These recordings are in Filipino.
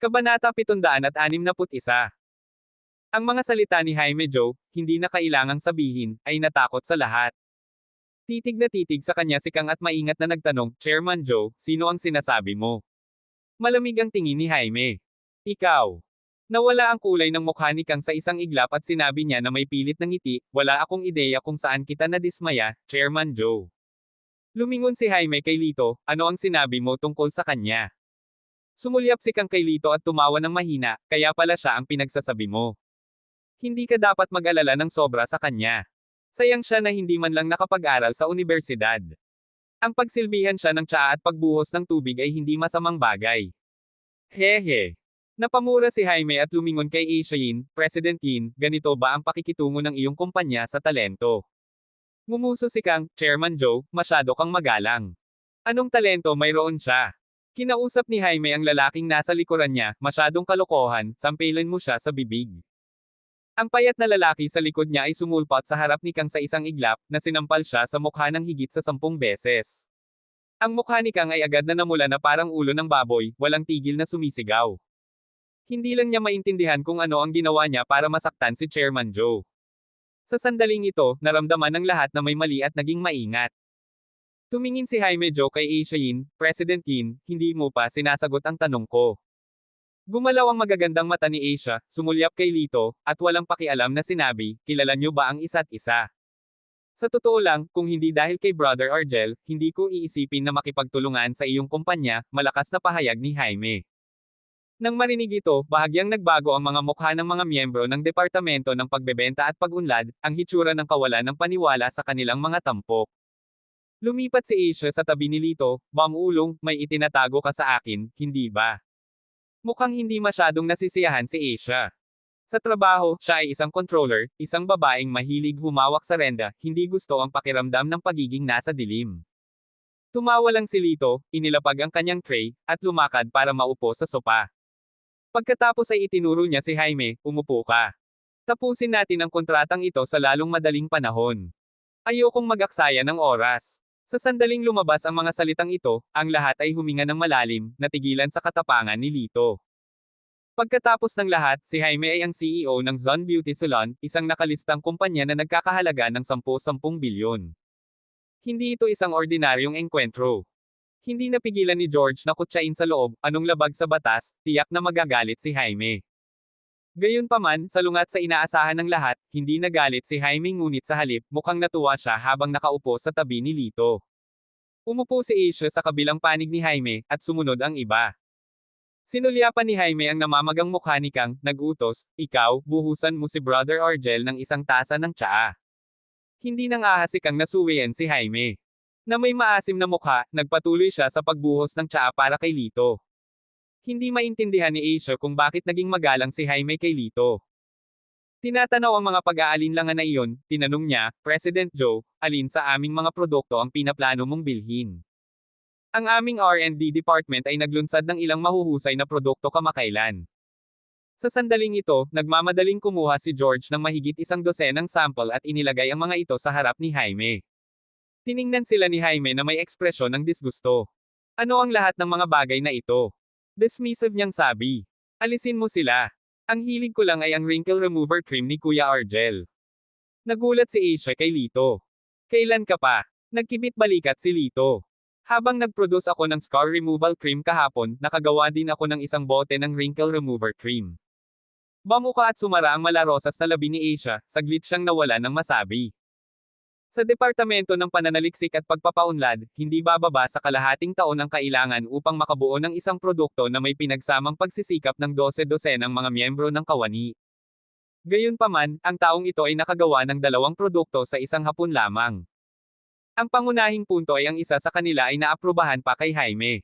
Kabanata 761. Ang mga salita ni Jaime Joe, hindi na kailangang sabihin, ay natakot sa lahat. Titig na titig sa kanya si Kang at maingat na nagtanong, Chairman Joe, sino ang sinasabi mo? Malamig ang tingin ni Jaime. Ikaw. Nawala ang kulay ng mukha ni Kang sa isang iglap at sinabi niya na may pilit ng ngiti, wala akong ideya kung saan kita nadismaya, Chairman Joe. Lumingon si Jaime kay Lito, ano ang sinabi mo tungkol sa kanya? Sumulyap si Kang kay Lito at tumawa ng mahina, kaya pala siya ang pinagsasabi mo. Hindi ka dapat mag-alala ng sobra sa kanya. Sayang siya na hindi man lang nakapag-aral sa universidad. Ang pagsilbihan siya ng tsaa at pagbuhos ng tubig ay hindi masamang bagay. Hehe. Napamura si Jaime at lumingon kay Asia Yin, President Yin, ganito ba ang pakikitungo ng iyong kumpanya sa talento? Ngumuso si Kang, Chairman Joe, masyado kang magalang. Anong talento mayroon siya? Kinausap ni Jaime ang lalaking nasa likuran niya, masyadong kalokohan, sampilin mo siya sa bibig. Ang payat na lalaki sa likod niya ay sumulpot sa harap ni Kang sa isang iglap, na sinampal siya sa mukha ng higit sa 10 beses. Ang mukha ni Kang ay agad na namula na parang ulo ng baboy, walang tigil na sumisigaw. Hindi lang niya maintindihan kung ano ang ginawa niya para masaktan si Chairman Joe. Sa sandaling ito, naramdaman ng lahat na may mali at naging maingat. Tumingin si Jaime Joe kay Asia Yin, President Yin, hindi mo pa sinasagot ang tanong ko. Gumalaw ang magagandang mata ni Asia, sumulyap kay Lito, at walang pakialam na sinabi, kilala niyo ba ang isa't isa? Sa totoo lang, kung hindi dahil kay Brother Argel, hindi ko iisipin na makipagtulungan sa iyong kumpanya, malakas na pahayag ni Jaime. Nang marinig ito, bahagyang nagbago ang mga mukha ng mga miyembro ng Departamento ng Pagbebenta at Pag-unlad, ang hitsura ng kawalan ng paniwala sa kanilang mga tampok. Lumipat si Asia sa tabi ni Lito, Ulong, may itinatago ka sa akin, hindi ba? Mukhang hindi masyadong nasisiyahan si Asia. Sa trabaho, siya ay isang controller, isang babaeng mahilig humawak sa renda, hindi gusto ang pakiramdam ng pagiging nasa dilim. Tumawa lang si Lito, inilapag ang kanyang tray, at lumakad para maupo sa sopa. Pagkatapos ay itinuro niya si Jaime, umupo ka. Tapusin natin ang kontratang ito sa lalong madaling panahon. Ayokong mag-aksaya ng oras. Sa sandaling lumabas ang mga salitang ito, ang lahat ay huminga ng malalim, natigilan sa katapangan ni Lito. Pagkatapos ng lahat, si Jaime ay ang CEO ng Zon Beauty Salon, isang nakalistang kumpanya na nagkakahalaga ng 10 bilyon. Hindi ito isang ordinaryong engkwentro. Hindi napigilan ni George na kutsain sa loob, anong labag sa batas, tiyak na magagalit si Jaime. Gayunpaman, salungat sa inaasahan ng lahat, hindi nagalit si Jaime ngunit sa halip, mukhang natuwa siya habang nakaupo sa tabi ni Lito. Umupo si Asia sa kabilang panig ni Jaime, at sumunod ang iba. Sinulyapan ni Jaime ang namamagang mukha ni Kang, nag-utos, ikaw, buhusan mo si Brother Argel ng isang tasa ng tsaa. Hindi nang ahas si Kang nasuwian si Jaime. Na may maasim na mukha, nagpatuloy siya sa pagbuhos ng tsaa para kay Lito. Hindi maintindihan ni Asia kung bakit naging magalang si Jaime kay Lito. Tinatanaw ang mga pag-aalinlangan na iyon, tinanong niya, President Joe, alin sa aming mga produkto ang pinaplano mong bilhin? Ang aming R&D department ay naglunsad ng ilang mahuhusay na produkto kamakailan. Sa sandaling ito, nagmamadaling kumuha si George ng mahigit 12 sample at inilagay ang mga ito sa harap ni Jaime. Tiningnan sila ni Jaime na may ekspresyon ng disgusto. Ano ang lahat ng mga bagay na ito? Dismissive niyang sabi. Alisin mo sila. Ang hilig ko lang ay ang wrinkle remover cream ni Kuya Argel. Nagulat si Asia kay Lito. Kailan ka pa? Nagkibit balikat si Lito. Habang nag-produce ako ng scar removal cream kahapon, nakagawa din ako ng isang bote ng wrinkle remover cream. Bamuka at sumara ang malarosas na labi ni Asia, saglit siyang nawala ng masabi. Sa Departamento ng Pananaliksik at Pagpapaunlad, hindi bababa sa kalahating taon ang kailangan upang makabuo ng isang produkto na may pinagsamang pagsisikap ng 12-dosenang mga miyembro ng kawani. Gayunpaman, ang taong ito ay nakagawa ng 2 produkto sa isang hapon lamang. Ang pangunahing punto ay ang isa sa kanila ay naaprubahan pa kay Jaime.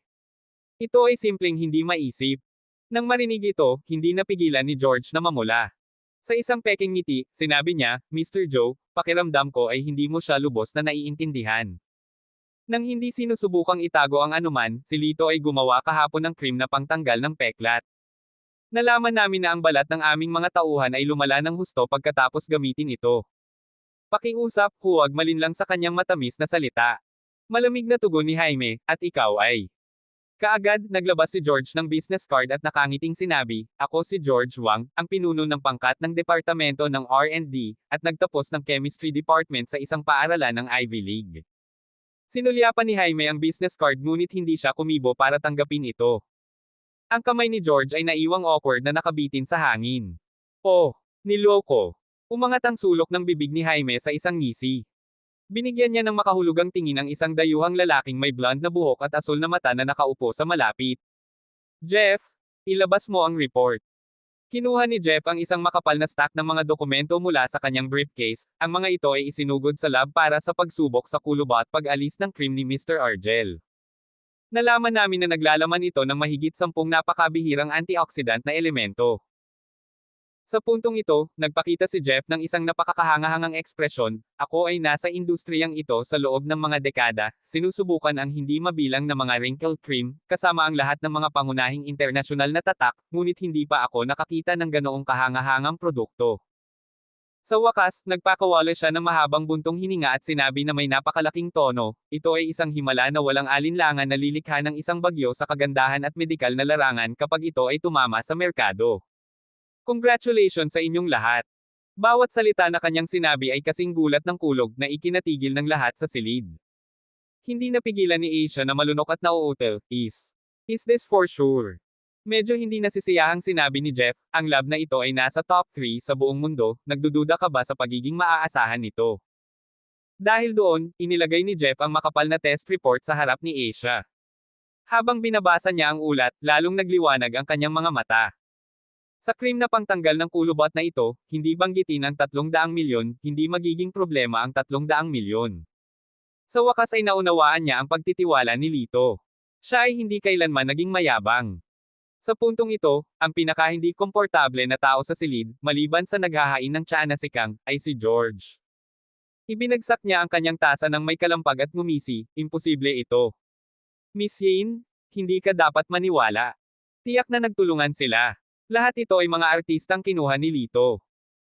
Ito ay simpleng hindi maisip. Nang marinig ito, hindi napigilan ni George na mamula. Sa isang peking ngiti, sinabi niya, Mr. Joe, pakiramdam ko ay hindi mo siya lubos na naiintindihan. Nang hindi sinusubukang itago ang anuman, si Lito ay gumawa kahapon ng cream na pangtanggal ng peklat. Nalaman namin na ang balat ng aming mga tauhan ay lumala ng husto pagkatapos gamitin ito. Pakiusap, huwag malinlang sa kanyang matamis na salita. Malamig na tugon ni Jaime, at ikaw ay. Kaagad, naglabas si George ng business card at nakangiting sinabi, "Ako si George Wang, ang pinuno ng pangkat ng Departamento ng R&D, at nagtapos ng Chemistry Department sa isang paaralan ng Ivy League." Sinulyapan ni Jaime ang business card ngunit hindi siya kumibo para tanggapin ito. Ang kamay ni George ay naiwang awkward na nakabitin sa hangin. Oh, niloko. Umangat ang sulok ng bibig ni Jaime sa isang ngisi. Binigyan niya ng makahulugang tingin ang isang dayuhang lalaking may blonde na buhok at asul na mata na nakaupo sa malapit. "Jeff, ilabas mo ang report." Kinuha ni Jeff ang isang makapal na stack ng mga dokumento mula sa kanyang briefcase. Ang mga ito ay isinugod sa lab para sa pagsubok sa kuluba at pag-alis ng cream ni Mr. Argel. Nalaman namin na naglalaman ito ng mahigit 10 napakabihirang antioxidant na elemento. Sa puntong ito, nagpakita si Jeff ng isang napakakahangahangang ekspresyon. "Ako ay nasa industriyang ito sa loob ng mga dekada, sinusubukan ang hindi mabilang na mga wrinkle cream, kasama ang lahat ng mga pangunahing internasyonal na tatak, ngunit hindi pa ako nakakita ng ganoong kahangahangang produkto." Sa wakas, nagpakawala siya ng mahabang buntong hininga at sinabi na may napakalaking tono, "Ito ay isang himala na walang alinlangan na lilikha ng isang bagyo sa kagandahan at medikal na larangan kapag ito ay tumama sa merkado. Congratulations sa inyong lahat." Bawat salita na kanyang sinabi ay kasing gulat ng kulog na ikinatigil ng lahat sa silid. Hindi napigilan ni Asia na malunok at nauutal. Is this for sure?" Medyo hindi nasisiyahang sinabi ni Jeff, "Ang lab na ito ay nasa top 3 sa buong mundo, nagdududa ka ba sa pagiging maaasahan nito?" Dahil doon, inilagay ni Jeff ang makapal na test report sa harap ni Asia. Habang binabasa niya ang ulat, lalong nagliwanag ang kanyang mga mata. Sa cream na pangtanggal ng kulubat na ito, hindi banggitin ang 300 milyon, hindi magiging problema ang 300 milyon. Sa wakas ay naunawaan niya ang pagtitiwala ni Lito. Siya ay hindi kailanman naging mayabang. Sa puntong ito, ang pinaka-hindi komportable na tao sa silid, maliban sa naghahain ng tsaa na si Kang, ay si George. Ibinagsak niya ang kanyang tasa ng may kalampag at ngumisi, "Imposible ito. Miss Yane, hindi ka dapat maniwala." Tiyak na nagtulungan sila. Lahat ito ay mga artistang kinuha ni Lito.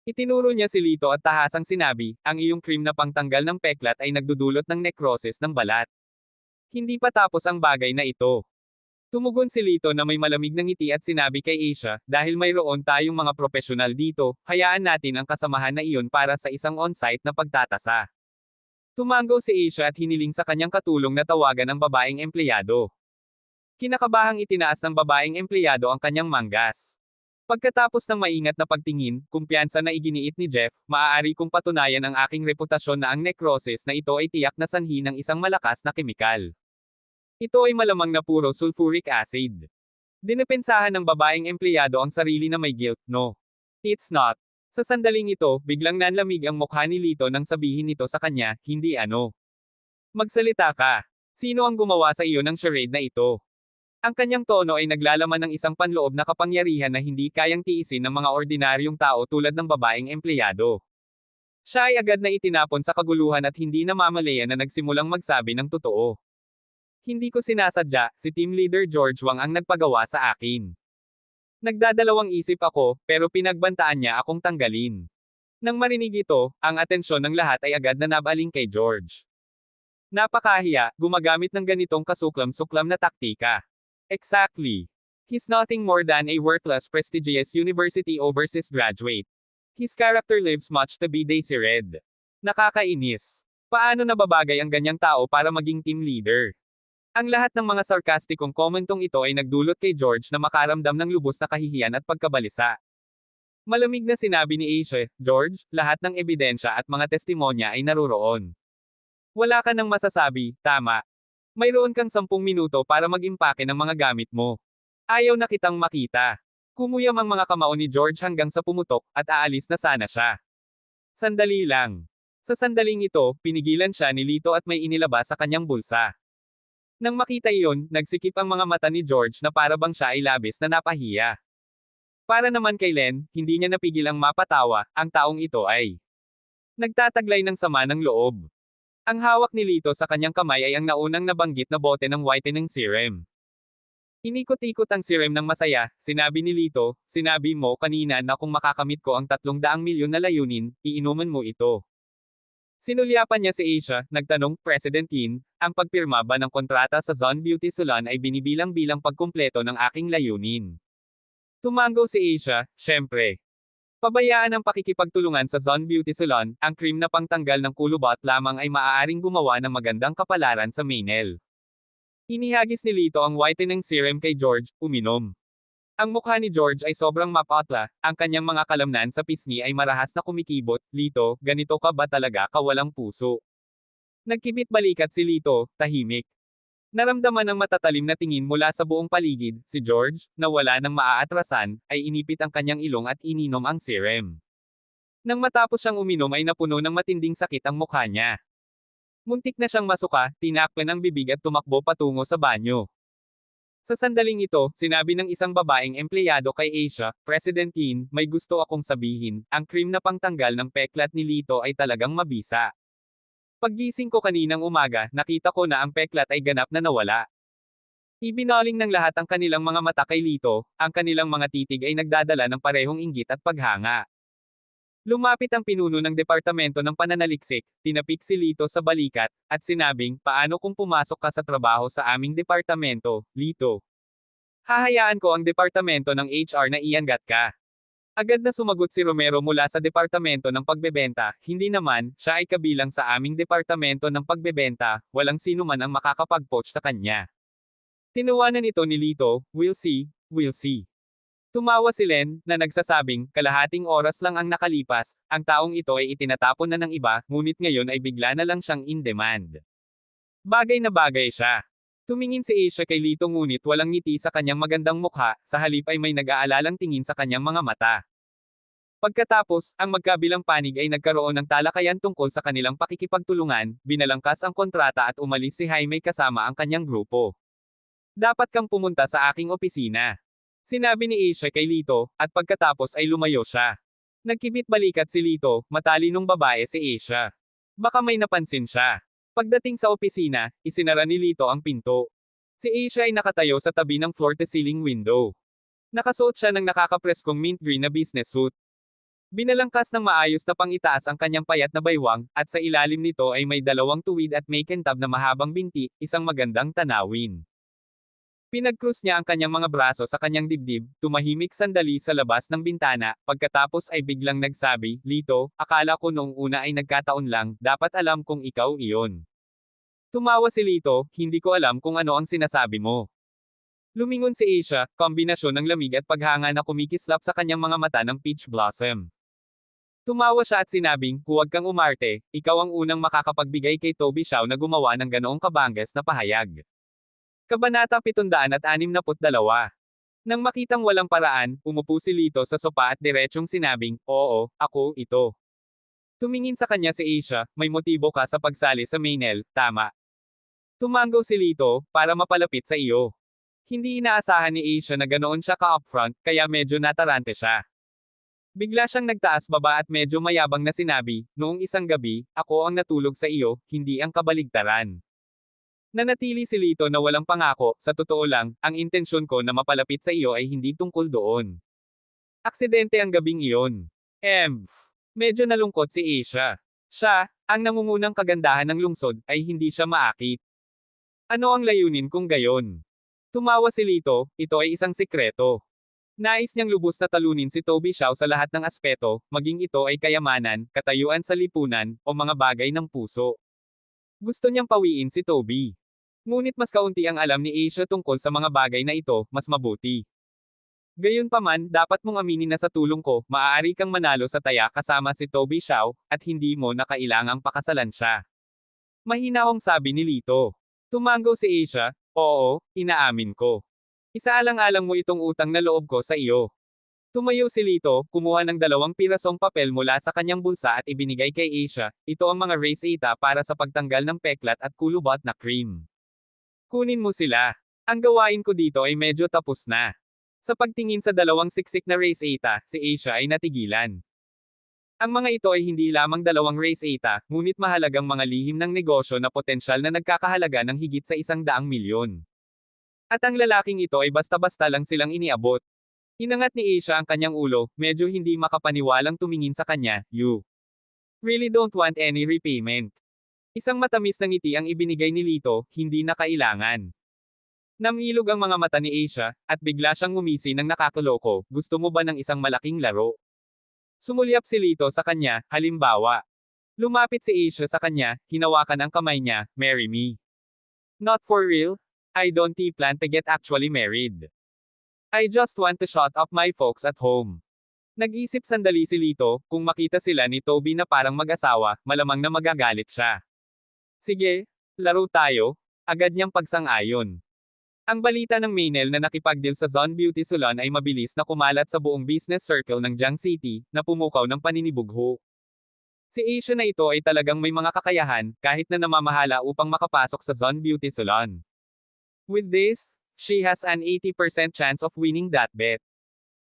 Itinuro niya si Lito at tahasang sinabi, "Ang iyong cream na pangtanggal ng peklat ay nagdudulot ng necrosis ng balat. Hindi pa tapos ang bagay na ito." Tumugon si Lito na may malamig na ngiti at sinabi kay Asia, "Dahil mayroon tayong mga profesional dito, hayaan natin ang kasamahan na iyon para sa isang on-site na pagtatasa." Tumango si Asia at hiniling sa kanyang katulong na tawagan ang babaeng empleyado. Kinakabahang itinaas ng babaeng empleyado ang kanyang manggas. Pagkatapos ng maingat na pagtingin, kumpiyansa na iginiit ni Jeff, "Maaari kong patunayan ang aking reputasyon na ang necrosis na ito ay tiyak na sanhi ng isang malakas na kemikal. Ito ay malamang na puro sulfuric acid." Dinepensahan ng babaeng empleyado ang sarili na may guilt, "No. It's not." Sa sandaling ito, biglang nanlamig ang mukha ni Lito nang sabihin nito sa kanya, "Hindi ano. Magsalita ka. Sino ang gumawa sa iyo ng charade na ito?" Ang kanyang tono ay naglalaman ng isang panloob na kapangyarihan na hindi kayang tiisin ng mga ordinaryong tao tulad ng babaeng empleyado. Siya ay agad na itinapon sa kaguluhan at hindi namamalayan na nagsimulang magsabi ng totoo. "Hindi ko sinasadya, si Team Leader George Wang ang nagpagawa sa akin. Nagdadalawang isip ako, pero pinagbantaan niya akong tanggalin." Nang marinig ito, ang atensyon ng lahat ay agad na nabaling kay George. Napakahiya, gumagamit ng ganitong kasuklam-suklam na taktika. Exactly. He's nothing more than a worthless prestigious university overseas graduate. His character lives much to be desired. Nakakainis. Paano nababagay ang ganyang tao para maging team leader? Ang lahat ng mga sarkastikong komentong ito ay nagdulot kay George na makaramdam ng lubos na kahihiyan at pagkabalisa. Malamig na sinabi ni Asia, "George, lahat ng ebidensya at mga testimonya ay naruroon. Wala ka nang masasabi, tama? Mayroon kang 10 minuto para mag-impake ng mga gamit mo. Ayaw na kitang makita." Kumuyam ang mga kamao ni George hanggang sa pumutok, at aalis na sana siya. Sandali lang. Sa sandaling ito, pinigilan siya ni Lito at may inilabas sa kanyang bulsa. Nang makita iyon, nagsikip ang mga mata ni George na para bang siya ay labis na napahiya. Para naman kay Len, hindi niya napigilang mapatawa, ang taong ito ay nagtataglay ng sama ng loob. Ang hawak ni Lito sa kanyang kamay ay ang naunang nabanggit na bote ng whitening serum. Inikot-ikot ang serum ng masaya, sinabi ni Lito, "Sinabi mo kanina na kung makakamit ko ang 300 milyon na layunin, iinuman mo ito." Sinulyapan niya si Asia, nagtanong, President Yin, ang pagpirma ba ng kontrata sa Zon Beauty Salon ay binibilang-bilang pagkumpleto ng aking layunin? Tumango si Asia, syempre. Pabayaan ang pakikipagtulungan sa Zon Beauty Salon, ang cream na pangtanggal ng kulubot lamang ay maaaring gumawa ng magandang kapalaran sa Maynel. Inihagis ni Lito ang whitening serum kay George, uminom. Ang mukha ni George ay sobrang mapatla, ang kanyang mga kalamnan sa pisngi ay marahas na kumikibot, Lito, ganito ka ba talaga kawalang puso? Nagkibit balikat si Lito, tahimik. Naramdaman ng matatalim na tingin mula sa buong paligid, si George, na wala nang maaatrasan, ay inipit ang kanyang ilong at ininom ang serum. Nang matapos siyang uminom ay napuno ng matinding sakit ang mukha niya. Muntik na siyang masuka, tinakpan ang bibig at tumakbo patungo sa banyo. Sa sandaling ito, sinabi ng isang babaeng empleyado kay Asia, President Yin, may gusto akong sabihin, ang cream na pangtanggal ng peklat ni Lito ay talagang mabisa. Paggising ko kaninang umaga, nakita ko na ang peklat ay ganap na nawala. Ibinaling ng lahat ang kanilang mga mata kay Lito, ang kanilang mga titig ay nagdadala ng parehong inggit at paghanga. Lumapit ang pinuno ng Departamento ng Pananaliksik, tinapik si Lito sa balikat, at sinabing, paano kung pumasok ka sa trabaho sa aming departamento, Lito? Hahayaan ko ang departamento ng HR na iangat ka. Agad na sumagot si Romero mula sa Departamento ng Pagbebenta, hindi naman, siya ay kabilang sa aming Departamento ng Pagbebenta, walang sino man ang makakapag-poach sa kanya. Tinuwanan ito ni Lito, we'll see, we'll see. Tumawa si Len, na nagsasabing, kalahating oras lang ang nakalipas, ang taong ito ay itinatapon na ng iba, ngunit ngayon ay bigla na lang siyang in demand. Bagay na bagay siya. Tumingin si Asia kay Lito ngunit walang ngiti sa kanyang magandang mukha, sa halip ay may nag-aalalang tingin sa kanyang mga mata. Pagkatapos, ang magkabilang panig ay nagkaroon ng talakayan tungkol sa kanilang pakikipagtulungan, binalangkas ang kontrata at umalis si Jaime kasama ang kanyang grupo. Dapat kang pumunta sa aking opisina. Sinabi ni Asia kay Lito, at pagkatapos ay lumayo siya. Nagkibit balikat si Lito, matalinong babae si Asia. Baka may napansin siya. Pagdating sa opisina, isinara ni Lito ang pinto. Si Asia ay nakatayo sa tabi ng floor-to-ceiling window. Nakasuot siya ng nakakapreskong mint green na business suit. Binalangkas ng maayos na pangitaas ang kanyang payat na baywang, at sa ilalim nito ay may dalawang tuwid at may kintab na mahabang binti, isang magandang tanawin. Pinag-cross niya ang kanyang mga braso sa kanyang dibdib, tumahimik sandali sa labas ng bintana, pagkatapos ay biglang nagsabi, Lito, akala ko noong una ay nagkataon lang, dapat alam kong ikaw iyon. Tumawa si Lito, hindi ko alam kung ano ang sinasabi mo. Lumingon si Asia, kombinasyon ng lamig at paghanga na kumikislap sa kanyang mga mata ng peach blossom. Tumawa siya at sinabing, huwag kang umarte, ikaw ang unang makakapagbigay kay Toby Xiao na gumawa ng ganoong kabanges na pahayag. Kabanata 762. Nang makitang walang paraan, umupo si Lito sa sopa at diretsyong sinabing, oo, ako, ito. Tumingin sa kanya si Asia, may motibo ka sa pagsali sa Maynel, tama. Tumango si Lito, para mapalapit sa iyo. Hindi inaasahan ni Asia na ganoon siya ka-upfront, kaya medyo natarante siya. Bigla siyang nagtaas baba at medyo mayabang na sinabi, noong isang gabi, ako ang natulog sa iyo, hindi ang kabaligtaran. Nanatili si Lito na walang pangako, sa totoo lang, ang intensyon ko na mapalapit sa iyo ay hindi tungkol doon. Aksidente ang gabing iyon. Medyo nalungkot si Asia. Siya, ang nangungunang kagandahan ng lungsod, ay hindi siya maakit. Ano ang layunin kung gayon? Tumawa si Lito, ito ay isang sikreto. Nais niyang lubos na talunin si Toby Xiao sa lahat ng aspeto, maging ito ay kayamanan, katayuan sa lipunan, o mga bagay ng puso. Gusto niyang pawiin si Toby. Ngunit mas kaunti ang alam ni Asia tungkol sa mga bagay na ito, mas mabuti. Gayunpaman, dapat mong aminin na sa tulong ko, maaari kang manalo sa taya kasama si Toby Xiao, at hindi mo na kailangang pakasalan siya. Mahinahong sabi ni Lito. Tumango si Asia, oo, inaamin ko. Isaalang-alang mo itong utang na loob ko sa iyo. Tumayo si Lito, kumuha ng 2 pirasong papel mula sa kanyang bulsa at ibinigay kay Asia, ito ang mga race eta para sa pagtanggal ng peklat at kulubot na cream. Kunin mo sila. Ang gawain ko dito ay medyo tapos na. Sa pagtingin sa 2 siksik na race eta, si Asia ay natigilan. Ang mga ito ay hindi lamang 2 race eta, ngunit mahalagang mga lihim ng negosyo na potensyal na nagkakahalaga ng higit sa 100 milyon. At ang lalaking ito ay basta-basta lang silang iniabot. Inangat ni Asia ang kanyang ulo, medyo hindi makapaniwalang tumingin sa kanya, you. Really don't want any repayment. Isang matamis na ngiti ang ibinigay ni Lito, hindi na kailangan. Namilog ang mga mata ni Asia, at bigla siyang ngumisi ng nakakaloko, gusto mo ba ng isang malaking laro? Sumulyap si Lito sa kanya, halimbawa. Lumapit si Asia sa kanya, hinawakan ang kamay niya, marry me. Not for real? I don't plan to get actually married. I just want to shut up my folks at home. Nag-isip sandali si Lito, kung makita sila ni Toby na parang mag-asawa, malamang na magagalit siya. Sige, laro tayo, agad niyang pagsang-ayon. Ang balita ng Maynel na nakipag-deal sa Zon Beauty Salon ay mabilis na kumalat sa buong business circle ng Jiang City, na pumukaw ng paninibugho. Si Asia na ito ay talagang may mga kakayahan, kahit na namamahala upang makapasok sa Zon Beauty Salon. With this, she has an 80% chance of winning that bet.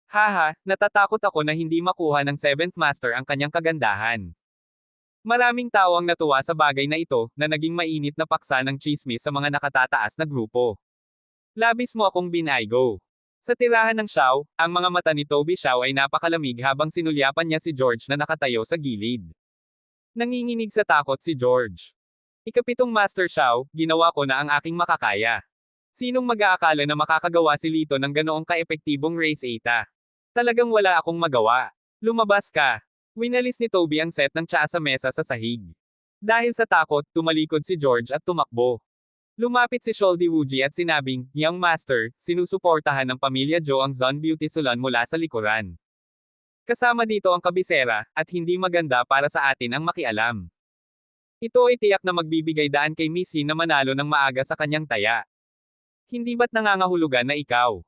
Haha, natatakot ako na hindi makuha ng 7th Master ang kanyang kagandahan. Maraming tao ang natuwa sa bagay na ito, na naging mainit na paksa ng chismis sa mga nakatataas na grupo. Labis mo akong binaygo. Sa tirahan ng Xiao, ang mga mata ni Toby Xiao ay napakalamig habang sinulyapan niya si George na nakatayo sa gilid. Nanginginig sa takot si George. Ikapitong Master Xiao, ginawa ko na ang aking makakaya. Sinong mag-aakala na makakagawa si Lito ng ganoong kaepektibong race 8? Talagang wala akong magawa. Lumabas ka. Winalis ni Toby ang set ng tsaa sa mesa sa sahig. Dahil sa takot, tumalikod si George at tumakbo. Lumapit si Sholdy Wooji at sinabing, Young Master, sinusuportahan ng pamilya Joe ang Zon Beauty Salon mula sa likuran. Kasama dito ang kabisera, at hindi maganda para sa atin ang makialam. Ito ay tiyak na magbibigay daan kay Miss Yin na manalo ng maaga sa kanyang taya. Hindi ba't nangangahulugan na ikaw?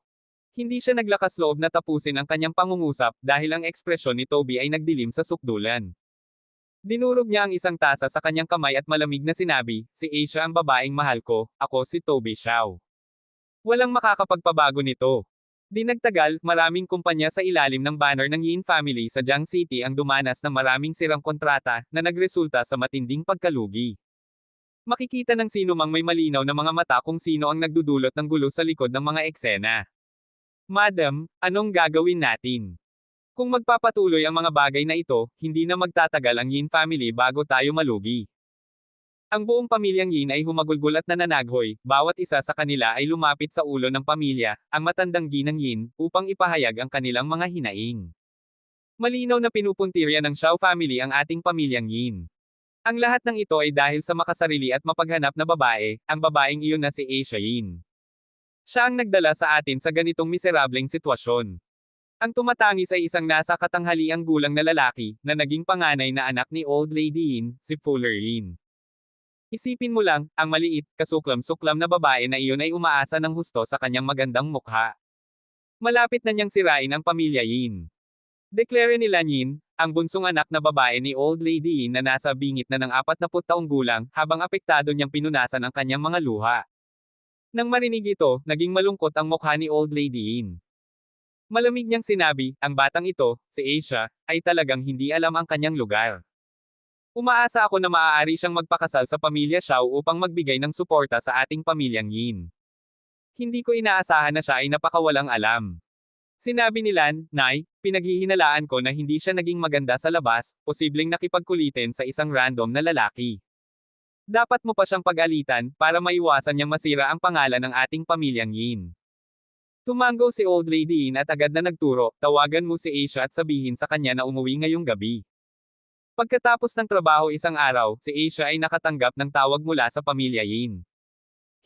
Hindi siya naglakas loob na tapusin ang kanyang pangungusap dahil ang ekspresyon ni Toby ay nagdilim sa sukdulan. Dinurog niya ang isang tasa sa kanyang kamay at malamig na sinabi, si Asia ang babaeng mahal ko, ako si Toby Xiao. Walang makakapagpabago nito. Di nagtagal, maraming kumpanya sa ilalim ng banner ng Yin family sa Jiang City ang dumanas ng maraming sirang kontrata na nagresulta sa matinding pagkalugi. Makikita ng sino mang may malinaw na mga mata kung sino ang nagdudulot ng gulo sa likod ng mga eksena. Madam, anong gagawin natin? Kung magpapatuloy ang mga bagay na ito, hindi na magtatagal ang Yin family bago tayo malugi. Ang buong pamilyang Yin ay humagulgul at nananaghoy, bawat isa sa kanila ay lumapit sa ulo ng pamilya, ang matandang ginang Yin, upang ipahayag ang kanilang mga hinaing. Malinaw na pinupuntirya ng Xiao family ang ating pamilyang Yin. Ang lahat ng ito ay dahil sa makasarili at mapaghanap na babae, ang babaeng iyon na si Asia Yin. Siya ang nagdala sa atin sa ganitong miserableng sitwasyon. Ang tumatangis ay isang nasa katanghaliang gulang na lalaki, na naging panganay na anak ni Old Lady Yin, si Fuller Yin. Isipin mo lang, ang maliit, kasuklam-suklam na babae na iyon ay umaasa ng husto sa kanyang magandang mukha. Malapit na niyang sirain ang pamilya Yin. Deklare ni Lan Yin, ang bunsong anak na babae ni Old Lady Yin na nasa bingit na ng 40 taong gulang, habang apektado niyang pinunasan ang kanyang mga luha. Nang marinig ito, naging malungkot ang mukha ni Old Lady Yin. Malamig niyang sinabi, ang batang ito, si Asia, ay talagang hindi alam ang kanyang lugar. Umaasa ako na maaari siyang magpakasal sa pamilya Xiao upang magbigay ng suporta sa ating pamilyang Yin. Hindi ko inaasahan na siya ay napakawalang alam. Sinabi ni Lan, Nay, pinaghihinalaan ko na hindi siya naging maganda sa labas, posibleng nakipagkulitin sa isang random na lalaki. Dapat mo pa siyang pag-alitan, para maiwasan niyang masira ang pangalan ng ating pamilyang Yin. Tumango si Old Lady Yin at agad na nagturo, tawagan mo si Asia at sabihin sa kanya na umuwi ngayong gabi. Pagkatapos ng trabaho isang araw, si Asia ay nakatanggap ng tawag mula sa pamilya Yin.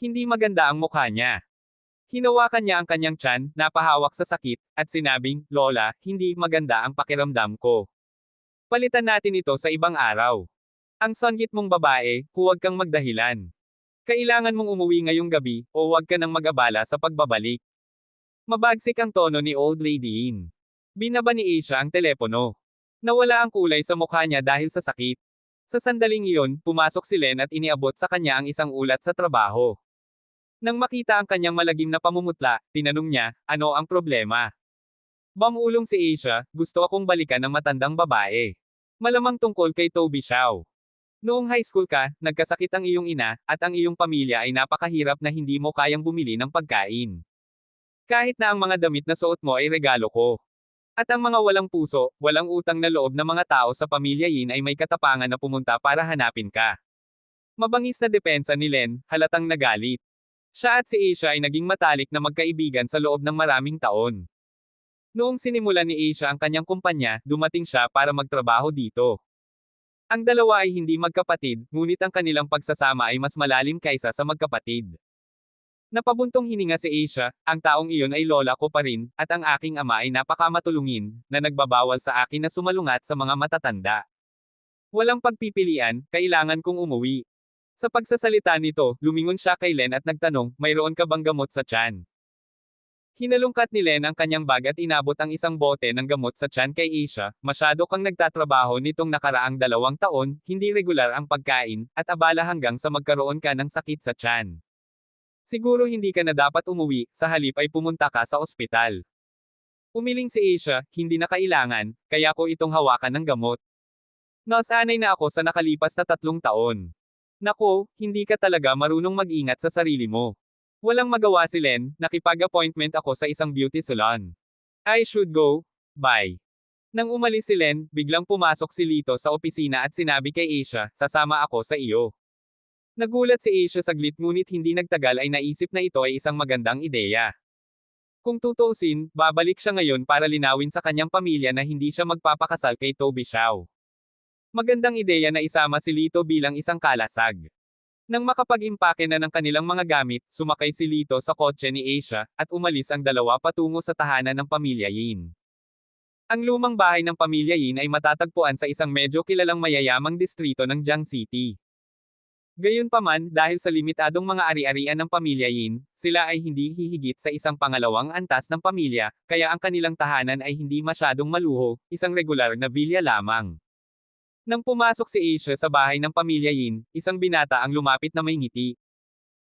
Hindi maganda ang mukha niya. Hinawakan niya ang kanyang tiyan, napahawak sa sakit, at sinabing, Lola, hindi maganda ang pakiramdam ko. Palitan natin ito sa ibang araw. Ang songgit mong babae, huwag kang magdahilan. Kailangan mong umuwi ngayong gabi, o huwag ka nang mag-abala sa pagbabalik. Mabagsik ang tono ni Old Lady Yin. Binaba ni Asia ang telepono. Nawala ang kulay sa mukha niya dahil sa sakit. Sa sandaling iyon, pumasok si Len at iniabot sa kanya ang isang ulat sa trabaho. Nang makita ang kanyang malagim na pamumutla, tinanong niya, ano ang problema? Bamulong si Asia, gusto akong balikan ng matandang babae. Malamang tungkol kay Toby Xiao. Noong high school ka, nagkasakit ang iyong ina, at ang iyong pamilya ay napakahirap na hindi mo kayang bumili ng pagkain. Kahit na ang mga damit na suot mo ay regalo ko. At ang mga walang puso, walang utang na loob na mga tao sa pamilya Yin ay may katapangan na pumunta para hanapin ka. Mabangis na depensa ni Len, halatang nagalit. Siya at si Asia ay naging matalik na magkaibigan sa loob ng maraming taon. Noong sinimulan ni Asia ang kanyang kumpanya, dumating siya para magtrabaho dito. Ang dalawa ay hindi magkapatid, ngunit ang kanilang pagsasama ay mas malalim kaysa sa magkapatid. Napabuntong hininga si Asia, ang taong iyon ay lola ko pa rin, at ang aking ama ay napakamatulungin, na nagbabawal sa akin na sumalungat sa mga matatanda. Walang pagpipilian, kailangan kong umuwi. Sa pagsasalita nito, lumingon siya kay Len at nagtanong, mayroon ka bang gamot sa tiyan? Hinalungkat ni Len ang kanyang bag at inabot ang isang bote ng gamot sa tiyan kay Asia, masyado kang nagtatrabaho nitong nakaraang 2 taon, hindi regular ang pagkain, at abala hanggang sa magkaroon ka ng sakit sa tiyan. Siguro hindi ka na dapat umuwi, sa halip ay pumunta ka sa ospital. Umiling si Asia, hindi na kailangan, kaya ko itong hawakan ng gamot. Nasanay na ako sa nakalipas na 3 taon. Nako, hindi ka talaga marunong mag-ingat sa sarili mo. Walang magawa si Len, nakipag-appointment ako sa isang beauty salon. I should go. Bye. Nang umalis si Len, biglang pumasok si Lito sa opisina at sinabi kay Asia, sasama ako sa iyo. Nagulat si Asia saglit ngunit hindi nagtagal ay naisip na ito ay isang magandang ideya. Kung tutuusin, babalik siya ngayon para linawin sa kanyang pamilya na hindi siya magpapakasal kay Toby Xiao. Magandang ideya na isama si Lito bilang isang kalasag. Nang makapag-impake na ng kanilang mga gamit, sumakay si Lito sa kotse ni Asia, at umalis ang dalawa patungo sa tahanan ng pamilya Yin. Ang lumang bahay ng pamilya Yin ay matatagpuan sa isang medyo kilalang mayayamang distrito ng Jiang City. Gayunpaman, dahil sa limitadong mga ari-arian ng pamilya Yin, sila ay hindi hihigit sa isang pangalawang antas ng pamilya, kaya ang kanilang tahanan ay hindi masyadong maluho, isang regular na villa lamang. Nang pumasok si Asia sa bahay ng pamilya Yin, isang binata ang lumapit na may ngiti.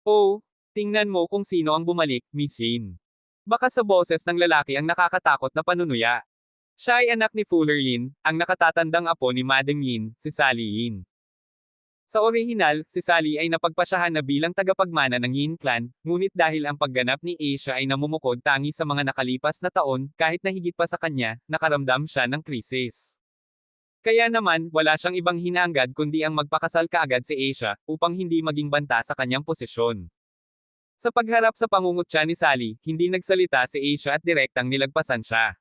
Oh, tingnan mo kung sino ang bumalik, Miss Yin. Baka sa boses ng lalaki ang nakakatakot na panunuya. Siya ay anak ni Fuller Yin, ang nakatatandang apo ni Madam Yin, si Sally Yin. Sa orihinal, si Sally ay napagpasyahan na bilang tagapagmana ng Yin clan, ngunit dahil ang pagganap ni Asia ay namumukod tangi sa mga nakalipas na taon, kahit na higit pa sa kanya, nakaramdam siya ng krisis. Kaya naman, wala siyang ibang hinahangad kundi ang magpakasal kaagad si Asia, upang hindi maging banta sa kanyang posisyon. Sa pagharap sa pangungutya ni Sally, hindi nagsalita si Asia at direktang nilagpasan siya.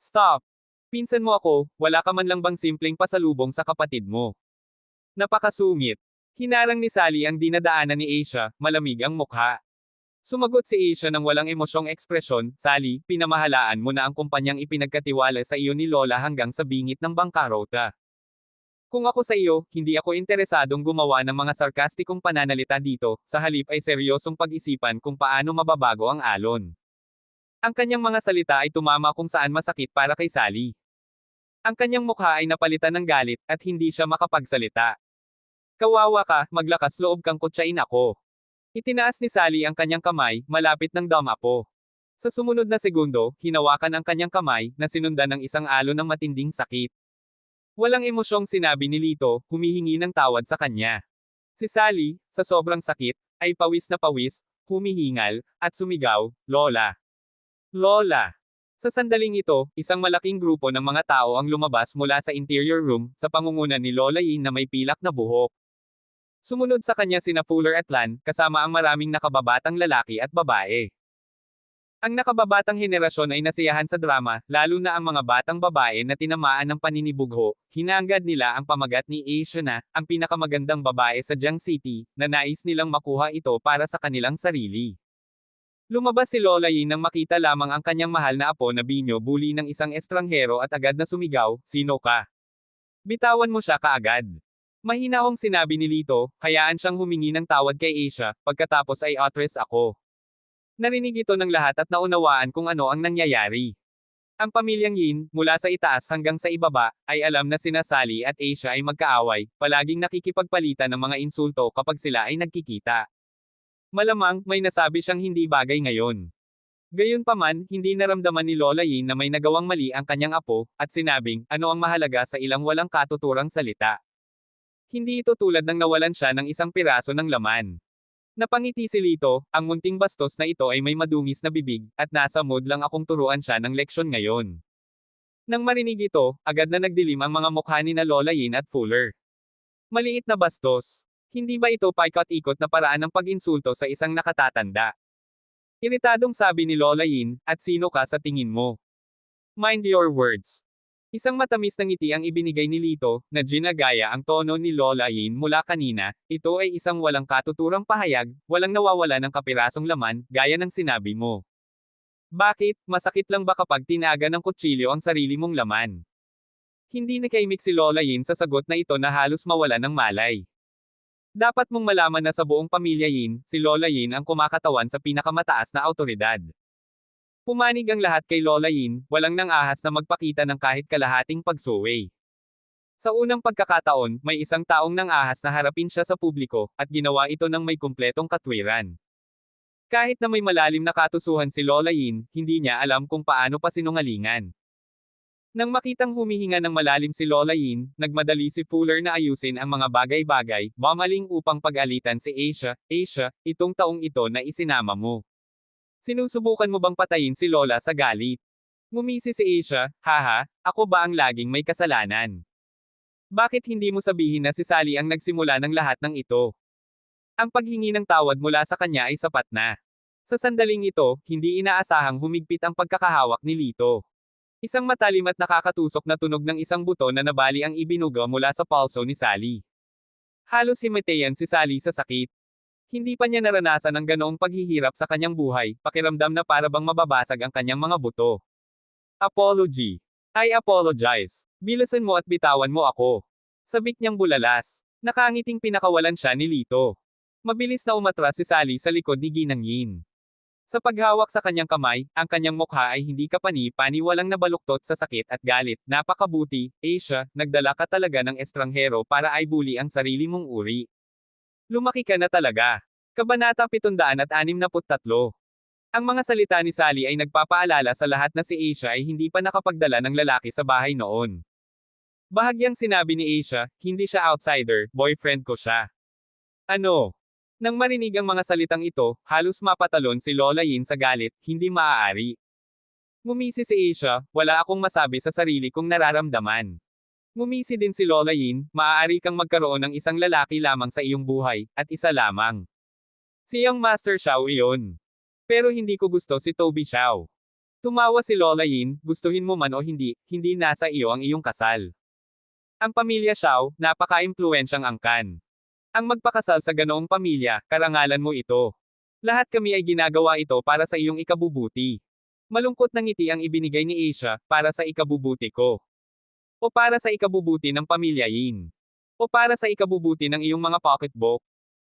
Stop! Pinsan mo ako, wala ka man lang bang simpleng pasalubong sa kapatid mo? Napakasungit. Hinarang ni Sally ang dinadaanan ni Asia, malamig ang mukha. Sumagot si Asia ng walang emosyong ekspresyon, Sally, pinamahalaan mo na ang kumpanyang ipinagkatiwala sa iyo ni Lola hanggang sa bingit ng bangkarota. Kung ako sa iyo, hindi ako interesadong gumawa ng mga sarkastikong pananalita dito, sa halip ay seryosong pag-isipan kung paano mababago ang alon. Ang kanyang mga salita ay tumama kung saan masakit para kay Sally. Ang kanyang mukha ay napalitan ng galit, at hindi siya makapagsalita. Kawawa ka, maglakas loob kang kutsain ako. Itinaas ni Sally ang kanyang kamay, malapit ng damapo. Sa sumunod na segundo, hinawakan ang kanyang kamay, na sinundan ng isang alon ng matinding sakit. Walang emosyong sinabi ni Lito, humihingi ng tawad sa kanya. Si Sally, sa sobrang sakit, ay pawis na pawis, humihingal, at sumigaw, Lola! Lola! Sa sandaling ito, isang malaking grupo ng mga tao ang lumabas mula sa interior room, sa pangunguna ni Lola Yin na may pilak na buhok. Sumunod sa kanya sina Fuller at Lan, kasama ang maraming nakababatang lalaki at babae. Ang nakababatang henerasyon ay nasiyahan sa drama, lalo na ang mga batang babae na tinamaan ng paninibugho, hinangad nila ang pamagat ni Asia na, ang pinakamagandang babae sa Jiang City, na nais nilang makuha ito para sa kanilang sarili. Lumabas si Lola Yin nang makita lamang ang kanyang mahal na apo na binyo-bully ng isang estranghero at agad na sumigaw, sino ka? Bitawan mo siya kaagad. Mahinahong sinabi ni Lito, hayaan siyang humingi ng tawad kay Asia, pagkatapos ay atres ako. Narinig ito ng lahat at naunawaan kung ano ang nangyayari. Ang pamilyang Yin, mula sa itaas hanggang sa ibaba, ay alam na sina Sally at Asia ay magkaaway, palaging nakikipagpalitan ng mga insulto kapag sila ay nagkikita. Malamang, may nasabi siyang hindi bagay ngayon. Gayunpaman, hindi naramdaman ni Lola Yin na may nagawang mali ang kanyang apo, at sinabing, ano ang mahalaga sa ilang walang katuturang salita. Hindi ito tulad ng nawalan siya ng isang piraso ng laman. Napangiti si Lito, ang munting bastos na ito ay may madungis na bibig, at nasa mood lang akong turuan siya ng leksyon ngayon. Nang marinig ito, agad na nagdilim ang mga mukha ni na Lola Yin at Fuller. Maliit na bastos. Hindi ba ito paikot-ikot na paraan ng pag-insulto sa isang nakatatanda? Iritadong sabi ni Lola Yin, at sino ka sa tingin mo? Mind your words. Isang matamis na ngiti ang ibinigay ni Lito, na ginagaya ang tono ni Lola Yin mula kanina. Ito ay isang walang katuturang pahayag, walang nawawala ng kapirasong laman, gaya ng sinabi mo. Bakit, masakit lang ba kapag tinaga ng kutsilyo ang sarili mong laman? Hindi nakaimik si Lola Yin sa sagot na ito na halos mawala ng malay. Dapat mong malaman na sa buong pamilya Yin, si Lola Yin ang kumakatawan sa pinakamataas na awtoridad. Pumanig ang lahat kay Lola Yin, walang nang ahas na magpakita ng kahit kalahating pagsuway. Sa unang pagkakataon, may isang taong nang ahas na harapin siya sa publiko, at ginawa ito ng may kumpletong katwiran. Kahit na may malalim na katusuhan si Lola Yin, hindi niya alam kung paano pa sinungalingan. Nang makitang humihinga ng malalim si Lola Yin, nagmadali si Fuller na ayusin ang mga bagay-bagay, bumaling upang pag-alitan si Asia. Asia, itong taong ito na isinama mo. Sinusubukan mo bang patayin si Lola sa galit? Ngumisi si Asia, haha, ako ba ang laging may kasalanan? Bakit hindi mo sabihin na si Sally ang nagsimula ng lahat ng ito? Ang paghingi ng tawad mula sa kanya ay sapat na. Sa sandaling ito, hindi inaasahang humigpit ang pagkakahawak ni Lito. Isang matalim at nakakatusok na tunog ng isang buto na nabali ang ibinuga mula sa palso ni Sally. Halos himatayan si Sally sa sakit. Hindi pa niya naranasan ang ganoong paghihirap sa kanyang buhay, pakiramdam na para bang mababasag ang kanyang mga buto. Apology. I apologize. Bilasan mo at bitawan mo ako. Sabik niyang bulalas. Nakangiting pinakawalan siya ni Lito. Mabilis na umatras si Sally sa likod ni Ginang Yin. Sa paghawak sa kanyang kamay, ang kanyang mukha ay hindi kapani-pani walang nabaluktot sa sakit at galit. Napakabuti, Asia, nagdala ka talaga ng estranghero para ay bully ang sarili mong uri. Lumaki ka na talaga. Kabanata 763. Ang mga salita ni Sally ay nagpapaalala sa lahat na si Asia ay hindi pa nakapagdala ng lalaki sa bahay noon. Bahagyang sinabi ni Asia, hindi siya outsider, boyfriend ko siya. Ano? Nang marinig ang mga salitang ito, halos mapatalon si Lola Yin sa galit, hindi maaari. Ngumisi si Asia, wala akong masabi sa sarili kong nararamdaman. Ngumisi din si Lola Yin, maaari kang magkaroon ng isang lalaki lamang sa iyong buhay, at isa lamang. Siyang Master Xiao iyon. Pero hindi ko gusto si Toby Xiao. Tumawa si Lola Yin, gustuhin mo man o hindi, hindi nasa iyo ang iyong kasal. Ang pamilya Xiao, napaka-impluensyang angkan. Ang magpakasal sa ganoong pamilya, karangalan mo ito. Lahat kami ay ginagawa ito para sa iyong ikabubuti. Malungkot na ngiti ang ibinigay ni Asia, para sa ikabubuti ko. O para sa ikabubuti ng pamilya Yin. O para sa ikabubuti ng iyong mga pocketbook.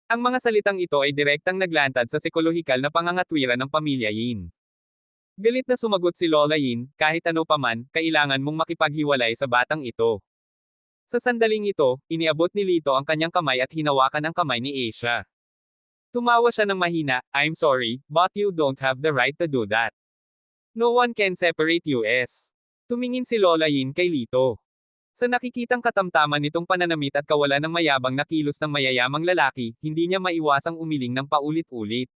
Ang mga salitang ito ay direktang naglantad sa psikolohikal na pangangatwiran ng pamilya Yin. Galit na sumagot si Lola Yin, kahit ano paman, kailangan mong makipaghiwalay sa batang ito. Sa sandaling ito, iniabot ni Lito ang kanyang kamay at hinawakan ang kamay ni Asia. Tumawa siya ng mahina, I'm sorry, but you don't have the right to do that. No one can separate us. Tumingin si Lola Yin kay Lito. Sa nakikitang katamtaman nitong pananamit at kawalan ng mayabang na kilos ng mayayamang lalaki, hindi niya maiwasang umiling ng paulit-ulit.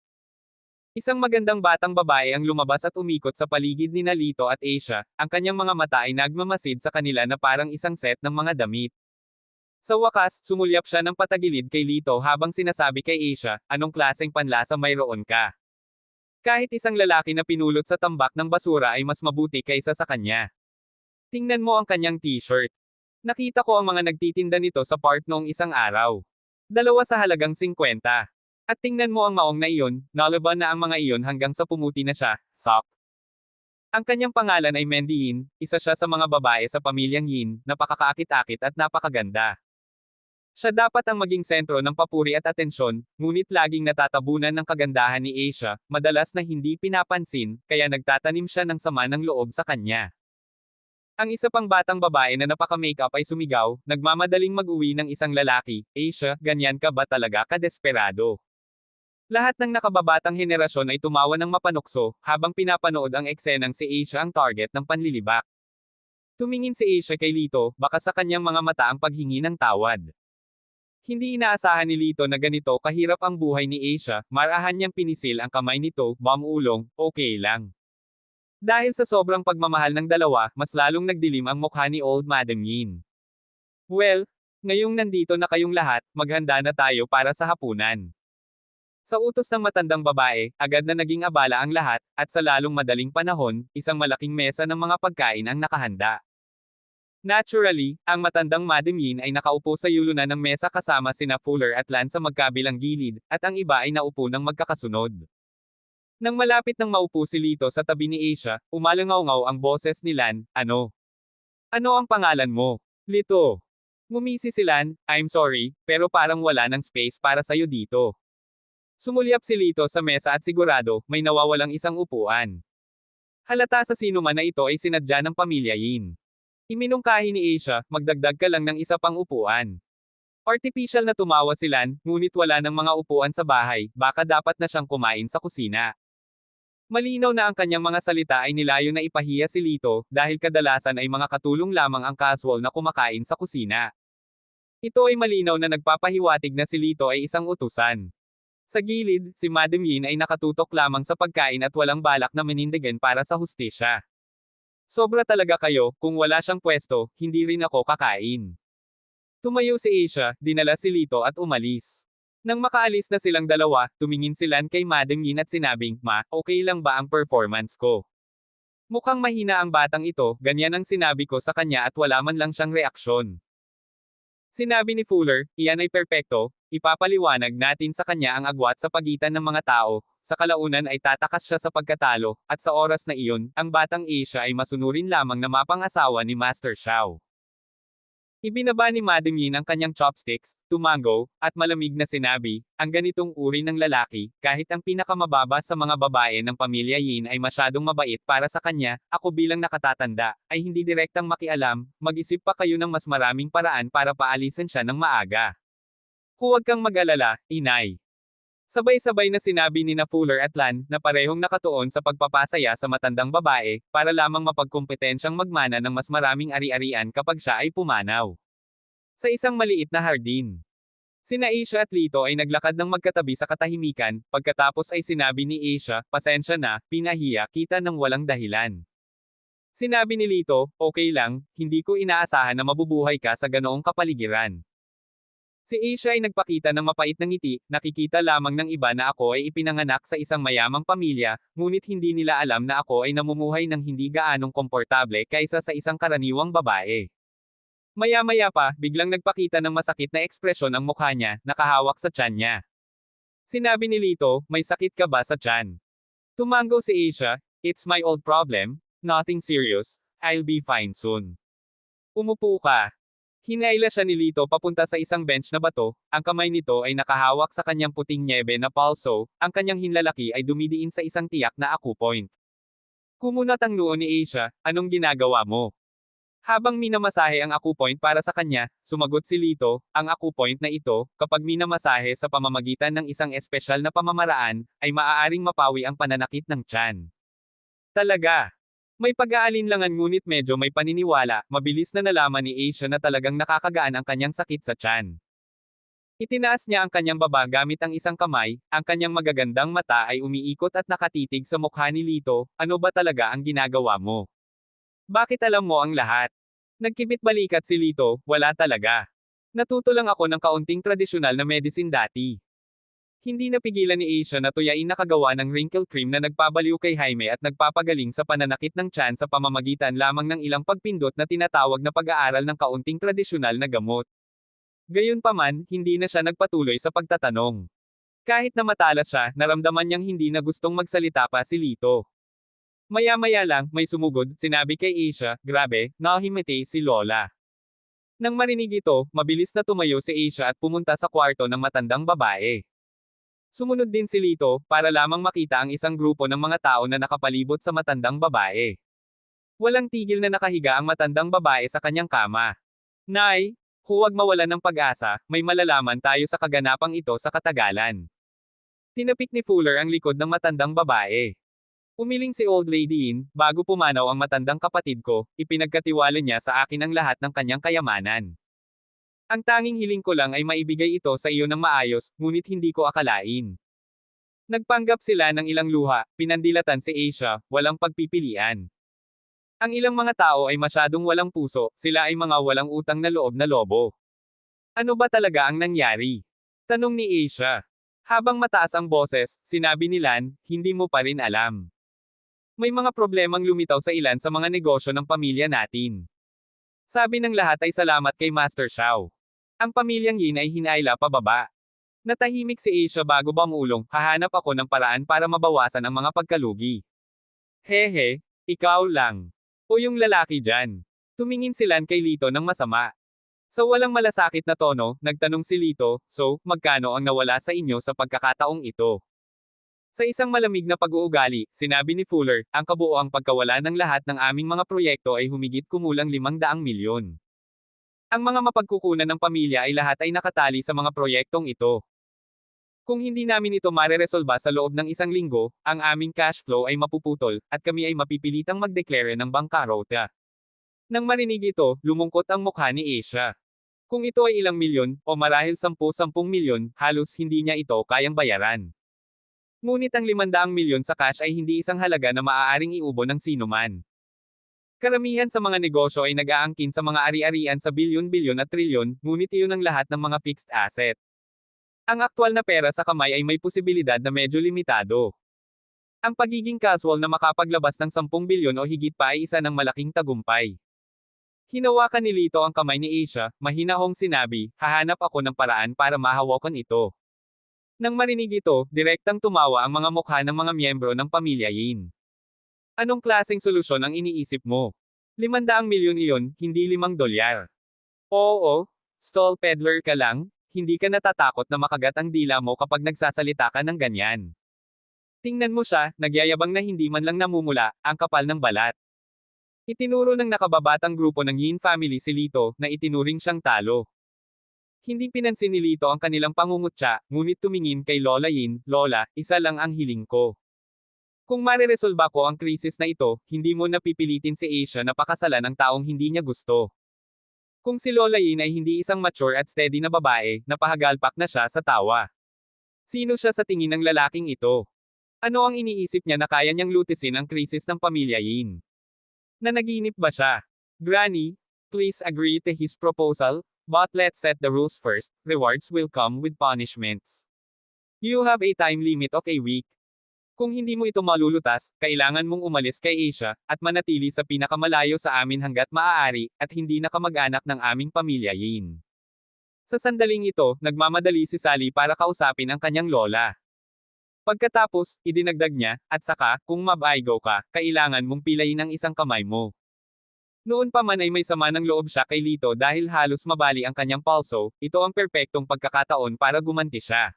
Isang magandang batang babae ang lumabas at umikot sa paligid ni Lito at Asia, ang kanyang mga mata ay nagmamasid sa kanila na parang isang set ng mga damit. Sa wakas, sumulyap siya ng patagilid kay Lito habang sinasabi kay Asia, anong klaseng panlasa mayroon ka? Kahit isang lalaki na pinulot sa tambak ng basura ay mas mabuti kaysa sa kanya. Tingnan mo ang kanyang t-shirt. Nakita ko ang mga nagtitinda nito sa park noong isang araw. Dalawa sa halagang 50. At tingnan mo ang maong na iyon, nalaban na ang mga iyon hanggang sa pumuti na siya, sock. Ang kanyang pangalan ay Mandy Yin, isa siya sa mga babae sa pamilyang Yin, napakakaakit-akit at napakaganda. Siya dapat ang maging sentro ng papuri at atensyon, ngunit laging natatabunan ng kagandahan ni Asia, madalas na hindi pinapansin, kaya nagtatanim siya ng sama ng loob sa kanya. Ang isa pang batang babae na napaka-makeup ay sumigaw, nagmamadaling mag-uwi ng isang lalaki, Asia, ganyan ka ba talaga kadesperado? Lahat ng nakababatang henerasyon ay tumawa ng mapanukso, habang pinapanood ang eksenang si Asia ang target ng panlilibak. Tumingin si Asia kay Lito, baka sa kanyang mga mata ang paghingi ng tawad. Hindi inaasahan ni Lito na ganito kahirap ang buhay ni Asia, marahan niyang pinisil ang kamay nito, bamulong, okay lang. Dahil sa sobrang pagmamahal ng dalawa, mas lalong nagdilim ang mukha ni Old Madam Yin. Well, ngayong nandito na kayong lahat, maghanda na tayo para sa hapunan. Sa utos ng matandang babae, agad na naging abala ang lahat, at sa lalong madaling panahon, isang malaking mesa ng mga pagkain ang nakahanda. Naturally, ang matandang Madam Yin ay nakaupo sa yulunan ng mesa kasama sina Fuller at Lan sa magkabilang gilid, at ang iba ay naupo ng magkakasunod. Nang malapit nang maupo si Lito sa tabi ni Asia, umalangaw-ngaw ang boses ni Lan, "Ano? Ano ang pangalan mo?" "Lito." Ngumisi si Lan, "I'm sorry, pero parang wala ng space para sa'yo dito." Sumulyap si Lito sa mesa at sigurado, may nawawalang isang upuan. Halata sa sino man na ito ay sinadya ng pamilya Yin. Iminungkahi ni Asia, "Magdagdag ka lang ng isa pang upuan." Artificial na tumawa si Lan, ngunit wala ng mga upuan sa bahay, baka dapat na siyang kumain sa kusina. Malinaw na ang kanyang mga salita ay nilayo na ipahiya si Lito, dahil kadalasan ay mga katulong lamang ang casual na kumakain sa kusina. Ito ay malinaw na nagpapahiwatig na si Lito ay isang utusan. Sa gilid, si Madam Yin ay nakatutok lamang sa pagkain at walang balak na manindigan para sa hustisya. "Sobra talaga kayo, kung wala siyang pwesto, hindi rin ako kakain." Tumayo si Asia, dinala si Lito at umalis. Nang makaalis na silang dalawa, tumingin si Lan kay Madam Yin at sinabing, "Ma, okay lang ba ang performance ko?" Mukhang mahina ang batang ito, ganyan ang sinabi ko sa kanya at wala man lang siyang reaksyon. Sinabi ni Fuller, "Iyan ay perpekto, ipapaliwanag natin sa kanya ang agwat sa pagitan ng mga tao, sa kalaunan ay tatakas siya sa pagkatalo, at sa oras na iyon, ang batang Asia ay masunurin lamang na mapang-asawa ni Master Xiao." Ibinaba ni Madam Yin ang kanyang chopsticks, tumango, at malamig na sinabi, "Ang ganitong uri ng lalaki, kahit ang pinakamababa sa mga babae ng pamilya Yin ay masyadong mabait para sa kanya, ako bilang nakatatanda, ay hindi direktang makialam, mag-isip pa kayo ng mas maraming paraan para paalisan siya ng maaga. Huwag kang mag-alala, inay." Sabay-sabay na sinabi ni na Fuller at Lan, na parehong nakatuon sa pagpapasaya sa matandang babae, para lamang mapagkompetensyang magmana ng mas maraming ari-arian kapag siya ay pumanaw. Sa isang maliit na hardin, sina Asia at Lito ay naglakad ng magkatabi sa katahimikan, pagkatapos ay sinabi ni Asia, "Pasensya na, pinahiya kita ng walang dahilan." Sinabi ni Lito, "Okay lang, hindi ko inaasahan na mabubuhay ka sa ganoong kapaligiran." Si Asia ay nagpakita ng mapait na ngiti, "Nakikita lamang ng iba na ako ay ipinanganak sa isang mayamang pamilya, ngunit hindi nila alam na ako ay namumuhay ng hindi gaanong komportable kaysa sa isang karaniwang babae." Maya-maya pa, biglang nagpakita ng masakit na ekspresyon ang mukha niya, nakahawak sa tiyan niya. Sinabi ni Lito, "May sakit ka ba sa tiyan?" Tumango si Asia, "It's my old problem, nothing serious, I'll be fine soon." "Umupo ka." Hinayla siya ni Lito papunta sa isang bench na bato, ang kamay nito ay nakahawak sa kanyang puting nyebe na palso, ang kanyang hinlalaki ay dumidiin sa isang tiyak na acupoint. Kumunat ang noo ni Asia, "Anong ginagawa mo?" Habang minamasahe ang acupoint para sa kanya, sumagot si Lito, "Ang acupoint na ito, kapag minamasahe sa pamamagitan ng isang espesyal na pamamaraan, ay maaaring mapawi ang pananakit ng tiyan." Talaga? May pag-aalinlangan ngunit medyo may paniniwala, mabilis na nalaman ni Asia na talagang nakakagaan ang kanyang sakit sa tiyan. Itinaas niya ang kanyang baba gamit ang isang kamay, ang kanyang magagandang mata ay umiikot at nakatitig sa mukha ni Lito, "Ano ba talaga ang ginagawa mo? Bakit alam mo ang lahat?" Nagkibit balikat si Lito, "Wala talaga. Natuto lang ako ng kaunting tradisyonal na medicine dati." Hindi napigilan ni Asia na tuyain nakagawa ng wrinkle cream na nagpabaliw kay Jaime at nagpapagaling sa pananakit ng tiyan sa pamamagitan lamang ng ilang pagpindot na tinatawag na pag-aaral ng kaunting tradisyonal na gamot. Gayunpaman, hindi na siya nagpatuloy sa pagtatanong. Kahit na matalas siya, naramdaman niyang hindi na gustong magsalita pa si Lito. Maya-maya lang, may sumugod, sinabi kay Asia, "Grabe, nahimete si Lola." Nang marinig ito, mabilis na tumayo si Asia at pumunta sa kwarto ng matandang babae. Sumunod din si Lito, para lamang makita ang isang grupo ng mga tao na nakapalibot sa matandang babae. Walang tigil na nakahiga ang matandang babae sa kanyang kama. "Nay, huwag mawalan ng pag-asa, may malalaman tayo sa kaganapang ito sa katagalan." Tinapik ni Fuller ang likod ng matandang babae. Umiling si Old Lady Yin, "Bago pumanaw ang matandang kapatid ko, ipinagkatiwala niya sa akin ang lahat ng kanyang kayamanan. Ang tanging hiling ko lang ay maibigay ito sa iyo ng maayos, ngunit hindi ko akalain Nagpanggap sila ng ilang luha, pinandilatan si Asia, walang pagpipilian. Ang ilang mga tao ay masyadong walang puso, sila ay mga walang utang na loob na lobo. Ano ba talaga ang nangyari? Tanong ni Asia. Habang mataas ang boses, sinabi ni Lan, hindi mo pa rin alam. May mga problemang lumitaw sa ilan sa mga negosyo ng pamilya natin. Sabi ng lahat ay salamat kay Master Xiao. Ang pamilyang Yin ay hinayla pababa. Natahimik si Asia bago bumulong, hahanap ako ng paraan para mabawasan ang mga pagkalugi. Hehe, ikaw lang. O yung lalaki dyan. Tumingin si Lan kay Lito ng masama. Sa walang malasakit na tono, nagtanong si Lito, so, magkano ang nawala sa inyo sa pagkakataong ito? Sa isang malamig na pag-uugali, sinabi ni Fuller, ang kabuoang pagkawala ng lahat ng aming mga proyekto ay humigit kumulang 500 milyon. Ang mga mapagkukunan ng pamilya ay lahat ay nakatali sa mga proyektong ito. Kung hindi namin ito mareresolba sa loob ng isang linggo, ang aming cash flow ay mapuputol, at kami ay mapipilitang magdeklare ng bangkarota. Nang marinig ito, lumungkot ang mukha ni Asia. Kung ito ay ilang milyon, o marahil 10 milyon, halos hindi niya ito kayang bayaran. Ngunit ang 500 milyon sa cash ay hindi isang halaga na maaaring iubo ng sinuman. Karamihan sa mga negosyo ay nag-aangkin sa mga ari-arian sa bilyon-bilyon at trilyon, ngunit iyon ang lahat ng mga fixed asset. Ang aktwal na pera sa kamay ay may posibilidad na medyo limitado. Ang pagiging casual na makapaglabas ng 10 bilyon o higit pa ay isa ng malaking tagumpay. Hinawakan ni Lito ang kamay ni Asia, mahinahong sinabi, hahanap ako ng paraan para mahawakan ito. Nang marinig ito, direktang tumawa ang mga mukha ng mga miyembro ng pamilya Yin. Anong klaseng solusyon ang iniisip mo? 500 milyon iyon, hindi $5. Oo, stall peddler ka lang? Hindi ka natatakot na makagat ang dila mo kapag nagsasalita ka ng ganyan. Tingnan mo siya, nagyayabang na hindi man lang namumula, ang kapal ng balat. Itinuro ng nakababatang grupo ng Yin family si Lito, na itinuring siyang talo. Hindi pinansin ni Lito ang kanilang pangungutya, ngunit tumingin kay Lola Yin, Lola, isa lang ang hiling ko. Kung mareresolba ko ang krisis na ito, hindi mo napipilitin si Asia na pakasalan ng taong hindi niya gusto. Kung si Lola Yin ay hindi isang mature at steady na babae, napahagalpak na siya sa tawa. Sino siya sa tingin ng lalaking ito? Ano ang iniisip niya na kaya niyang lutisin ang krisis ng pamilya Yin? Nanaginip ba siya? Granny, please agree to his proposal, but let's set the rules first, rewards will come with punishments. You have a time limit of a week. Kung hindi mo ito malulutas, kailangan mong umalis kay Asia, at manatili sa pinakamalayo sa amin hanggat maaari, at hindi na kamag-anak ng aming pamilya Yin. Sa sandaling ito, nagmamadali si Sally para kausapin ang kanyang lola. Pagkatapos, idinagdag niya, at saka, kung mabaigaw ka, kailangan mong pilayin ang isang kamay mo. Noon pa man ay may sama ng loob siya kay Lito dahil halos mabali ang kanyang pulso, ito ang perpektong pagkakataon para gumanti siya.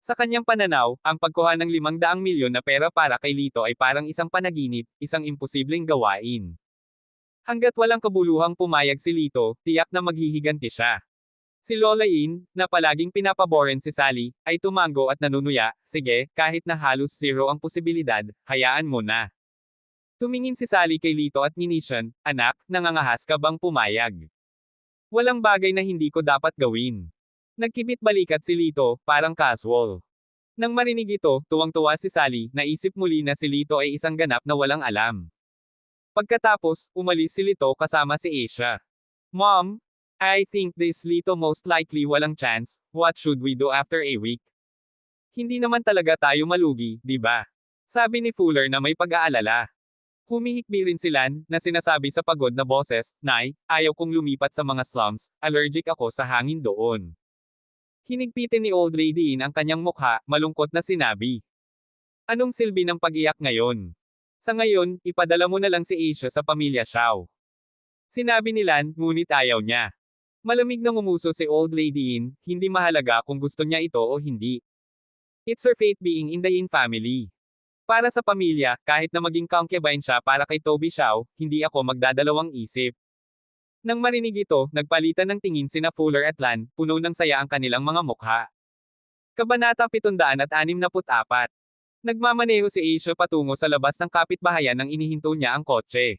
Sa kanyang pananaw, ang pagkuha ng 500 milyon na pera para kay Lito ay parang isang panaginip, isang imposibleng gawain. Hanggat walang kabuluhang pumayag si Lito, tiyak na maghihiganti siya. Si Lola Yin, na palaging pinapaboren si Sally, ay tumango at nanunuya, sige, kahit na halos zero ang posibilidad, hayaan mo na. Tumingin si Sally kay Lito at Ninishan, anak, nangangahas ka bang pumayag? Walang bagay na hindi ko dapat gawin. Nagkibit balikat si Lito, parang casual. Nang marinig ito, tuwang-tuwa si Sally, naisip muli na si Lito ay isang ganap na walang alam. Pagkatapos, umalis si Lito kasama si Asia. Mom, I think this Lito most likely walang chance, what should we do after a week? Hindi naman talaga tayo malugi, di ba? Sabi ni Fuller na may pag-aalala. Humihikbi rin si Lan, na sinasabi sa pagod na boses, Nay, ayaw kong lumipat sa mga slums, allergic ako sa hangin doon. Hinigpitin ni Old Lady Yin ang kanyang mukha, malungkot na sinabi. Anong silbi ng pag-iyak ngayon? Sa ngayon, ipadala mo na lang si Asia sa pamilya Xiao. Sinabi ni Lan, ngunit ayaw niya. Malamig na ngumuso si Old Lady Yin, hindi mahalaga kung gusto niya ito o hindi. It's her fate being in the Yin family. Para sa pamilya, kahit na maging concubine siya para kay Toby Xiao, hindi ako magdadalawang isip. Nang marinig ito, nagpalitan ng tingin sina Fuller at Lan, puno ng saya ang kanilang mga mukha. Kabanata 764. Nagmamaneho si Asia patungo sa labas ng kapitbahayan nang inihinto niya ang kotse.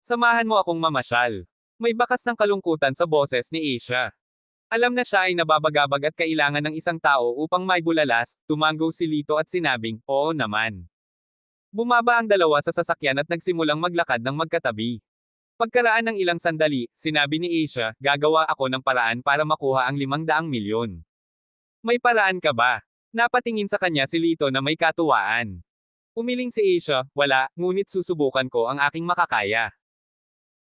Samahan mo akong mamasyal. May bakas ng kalungkutan sa boses ni Asia. Alam na siya ay nababagabag at kailangan ng isang tao upang maibulalas, tumango si Lito at sinabing, oo naman. Bumaba ang dalawa sa sasakyan at nagsimulang maglakad ng magkatabi. Pagkaraan ng ilang sandali, sinabi ni Asia, gagawa ako ng paraan para makuha ang 500 milyon. May paraan ka ba? Napatingin sa kanya si Lito na may katuwaan. Umiling si Asia, wala, ngunit susubukan ko ang aking makakaya.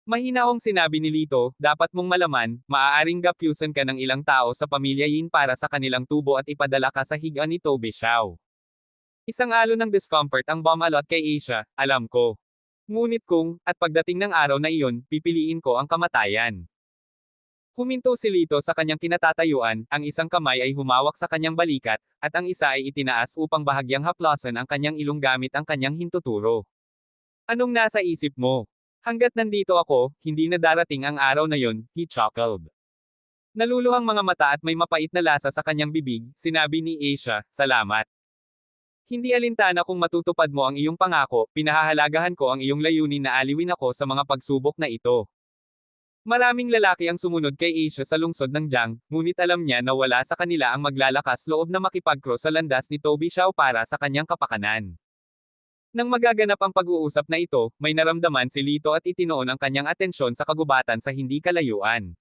Mahinahong sinabi ni Lito, dapat mong malaman, maaaring gapyusan ka ng ilang tao sa pamilya Yin para sa kanilang tubo at ipadala ka sa higa ni Toby Xiao. Isang alon ng discomfort ang bumalot kay Asia, alam ko. Ngunit at pagdating ng araw na iyon, pipiliin ko ang kamatayan. Huminto si Lito sa kanyang kinatatayuan, ang isang kamay ay humawak sa kanyang balikat, at ang isa ay itinaas upang bahagyang haplasan ang kanyang ilong gamit ang kanyang hintuturo. Anong nasa isip mo? Hanggat nandito ako, hindi na darating ang araw na yon, he chuckled. Naluluhang mga mata at may mapait na lasa sa kanyang bibig, sinabi ni Asia, salamat. Hindi alintana kung matutupad mo ang iyong pangako, pinahahalagahan ko ang iyong layunin na aliwin ako sa mga pagsubok na ito. Maraming lalaki ang sumunod kay Asia sa lungsod ng Jiang, ngunit alam niya na wala sa kanila ang maglalakas loob na makipag-cross sa landas ni Toby Xiao para sa kanyang kapakanan. Nang magaganap ang pag-uusap na ito, may naramdaman si Lito at itinoon ang kanyang atensyon sa kagubatan sa hindi kalayuan.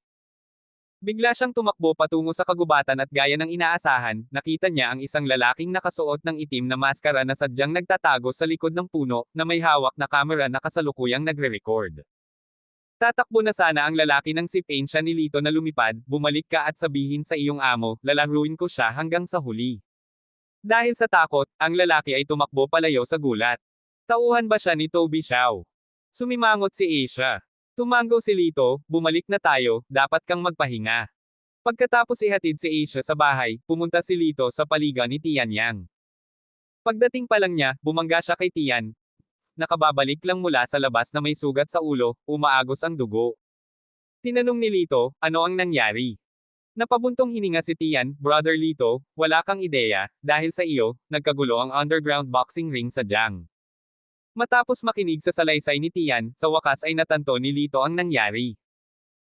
Bigla siyang tumakbo patungo sa kagubatan at gaya ng inaasahan, nakita niya ang isang lalaking nakasuot ng itim na maskara na sadyang nagtatago sa likod ng puno, na may hawak na kamera na kasalukuyang nagre-record. Tatakbo na sana ang lalaki ng sipain siya ni Lito na lumipad, bumalik ka at sabihin sa iyong amo, lalaruin ko siya hanggang sa huli. Dahil sa takot, ang lalaki ay tumakbo palayo sa gulat. Tauhan ba siya ni Toby Xiao? Sumimangot si Asia. Tumango si Lito, bumalik na tayo, dapat kang magpahinga. Pagkatapos ihatid si Asia sa bahay, pumunta si Lito sa paligan ni Tian Yang. Pagdating pa lang niya, bumangga siya kay Tian. Nakababalik lang mula sa labas na may sugat sa ulo, umaagos ang dugo. Tinanong ni Lito, ano ang nangyari? Napabuntong hininga si Tian, Brother Lito, wala kang ideya, dahil sa iyo, nagkagulo ang underground boxing ring sa Jiang. Matapos makinig sa salaysay ni Tian, sa wakas ay natanto ni Lito ang nangyari.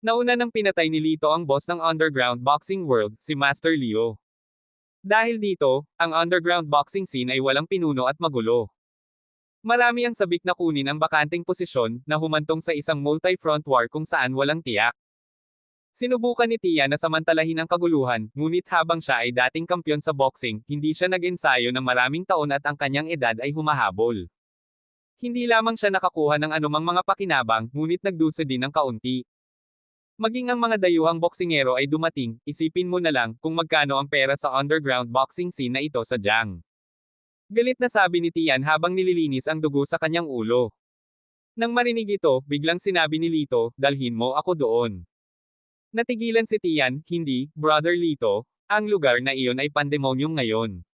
Nauna nang pinatay ni Lito ang boss ng underground boxing world, si Master Liu. Dahil dito, ang underground boxing scene ay walang pinuno at magulo. Marami ang sabik na kunin ang bakanting posisyon, na humantong sa isang multi-front war kung saan walang tiyak. Sinubukan ni Tian na samantalahin ang kaguluhan, ngunit habang siya ay dating kampyon sa boxing, hindi siya nag-ensayo ng maraming taon at ang kanyang edad ay humahabol. Hindi lamang siya nakakuha ng anumang mga pakinabang, ngunit nagdusa din ng kaunti. Maging ang mga dayuhang boksingero ay dumating, isipin mo na lang kung magkano ang pera sa underground boxing scene na ito sa Jiang. Galit na sabi ni Tian habang nililinis ang dugo sa kanyang ulo. Nang marinig ito, biglang sinabi ni Lito, dalhin mo ako doon. Natigilan si Tian, hindi, Brother Lito, ang lugar na iyon ay pandemonium ngayon.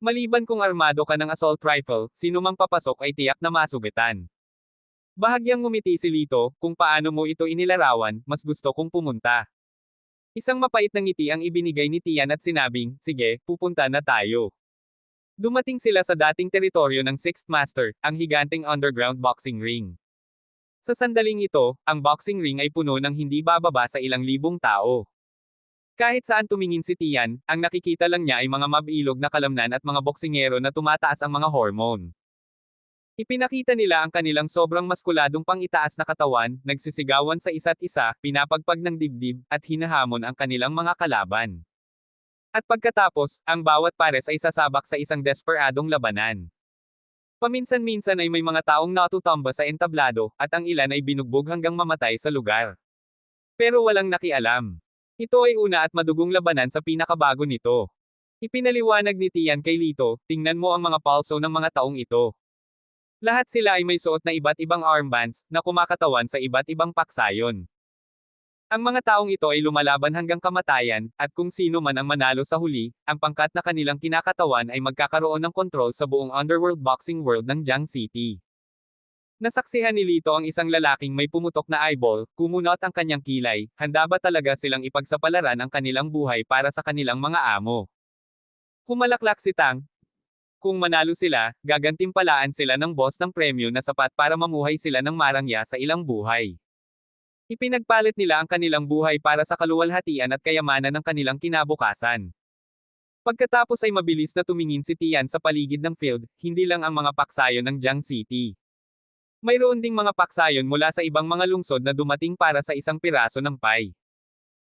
Maliban kung armado ka ng assault rifle, sino mang papasok ay tiyak na masugatan. Bahagyang ngumiti si Lito, kung paano mo ito inilarawan, mas gusto kong pumunta. Isang mapait na ngiti ang ibinigay ni Tian at sinabing, sige, pupunta na tayo. Dumating sila sa dating teritoryo ng Sixth Master, ang higanteng underground boxing ring. Sa sandaling ito, ang boxing ring ay puno ng hindi bababa sa ilang libong tao. Kahit saan tumingin si Tian, ang nakikita lang niya ay mga mabilog na kalamnan at mga boksingero na tumataas ang mga hormone. Ipinakita nila ang kanilang sobrang maskuladong pang-itaas na katawan, nagsisigawan sa isa't isa, pinapagpag ng dibdib, at hinahamon ang kanilang mga kalaban. At pagkatapos, ang bawat pares ay sasabak sa isang desperadong labanan. Paminsan-minsan ay may mga taong natutamba sa entablado, at ang ilan ay binugbog hanggang mamatay sa lugar. Pero walang nakialam. Ito ay una at madugong labanan sa pinakabago nito. Ipinaliwanag ni Tian kay Lito, tingnan mo ang mga palso ng mga taong ito. Lahat sila ay may suot na iba't ibang armbands, na kumakatawan sa iba't ibang paksayon. Ang mga taong ito ay lumalaban hanggang kamatayan, at kung sino man ang manalo sa huli, ang pangkat na kanilang kinakatawan ay magkakaroon ng kontrol sa buong underworld boxing world ng Jiang City. Nasaksihan ni Lito ang isang lalaking may pumutok na eyeball, kumunot ang kanyang kilay, handa ba talaga silang ipagsapalaran ang kanilang buhay para sa kanilang mga amo? Humalaklak si Tang. Kung manalo sila, gagantimpalaan sila ng boss ng premyo na sapat para mamuhay sila ng marangya sa ilang buhay. Ipinagpalit nila ang kanilang buhay para sa kaluwalhatian at kayamanan ng kanilang kinabukasan. Pagkatapos ay mabilis na tumingin si Tian sa paligid ng field, hindi lang ang mga paksayon ng Jiang City. Mayroon ding mga paksayon mula sa ibang mga lungsod na dumating para sa isang piraso ng pie.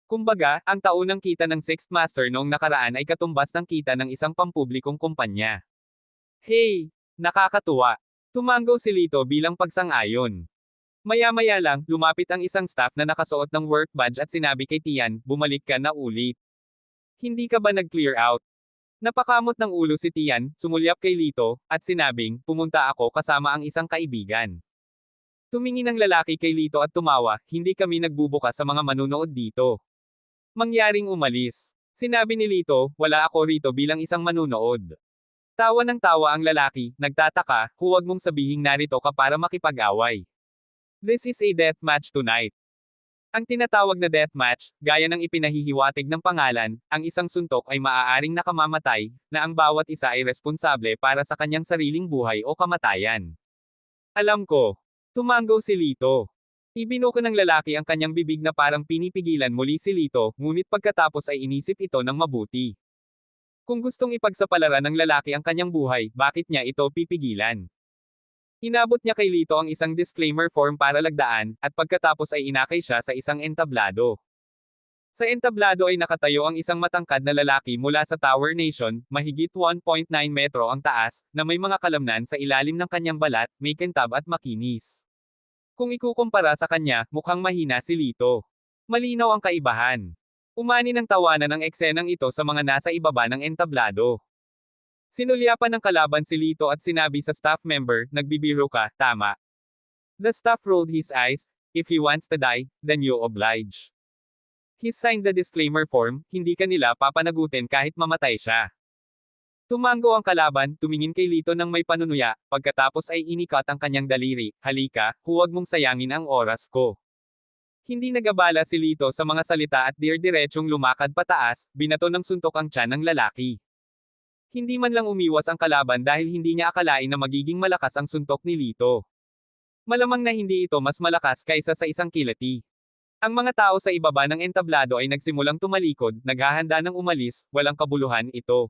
Kumbaga, ang taunang kita ng Sixth Master noong nakaraan ay katumbas ng kita ng isang pampublikong kumpanya. Hey! Nakakatuwa! Tumango si Lito bilang pagsang-ayon. Maya-maya lang, lumapit ang isang staff na nakasuot ng work badge at sinabi kay Tian, bumalik ka na ulit. Hindi ka ba nag-clear out? Napakamot ng ulo si Tian, sumulyap kay Lito, at sinabing, pumunta ako kasama ang isang kaibigan. Tumingin ang lalaki kay Lito at tumawa, hindi kami nagbubukas sa mga manunood dito. Mangyaring umalis. Sinabi ni Lito, wala ako rito bilang isang manunood. Tawa ng tawa ang lalaki, nagtataka, huwag mong sabihing narito ka para makipag-away. This is a death match tonight. Ang tinatawag na death match, gaya ng ipinahihiwatig ng pangalan, ang isang suntok ay maaaring nakamamatay, na ang bawat isa ay responsable para sa kanyang sariling buhay o kamatayan. Alam ko. Tumango si Lito. Ibinuko ng lalaki ang kanyang bibig na parang pinipigilan muli si Lito, ngunit pagkatapos ay inisip ito ng mabuti. Kung gustong ipagsapalaran ng lalaki ang kanyang buhay, bakit niya ito pipigilan? Inabot niya kay Lito ang isang disclaimer form para lagdaan, at pagkatapos ay inakay siya sa isang entablado. Sa entablado ay nakatayo ang isang matangkad na lalaki mula sa Tower Nation, mahigit 1.9 metro ang taas, na may mga kalamnan sa ilalim ng kanyang balat, may kintab at makinis. Kung ikukumpara sa kanya, mukhang mahina si Lito. Malinaw ang kaibahan. Umani ng tawanan ng eksenang ito sa mga nasa ibaba ng entablado. Sinulyapan ng kalaban si Lito at sinabi sa staff member, nagbibiro ka, tama. The staff rolled his eyes, if he wants to die, then you oblige. He signed the disclaimer form, hindi ka nila papanagutin kahit mamatay siya. Tumango ang kalaban, tumingin kay Lito ng may panunuya, pagkatapos ay inikat ang kanyang daliri, halika, huwag mong sayangin ang oras ko. Hindi nagabala si Lito sa mga salita at dirdiretsong lumakad pataas, binato ng suntok ang tiyan ng lalaki. Hindi man lang umiwas ang kalaban dahil hindi niya akalain na magiging malakas ang suntok ni Lito. Malamang na hindi ito mas malakas kaysa sa isang kilati. Ang mga tao sa ibaba ng entablado ay nagsimulang tumalikod, naghahanda ng umalis, walang kabuluhan ito.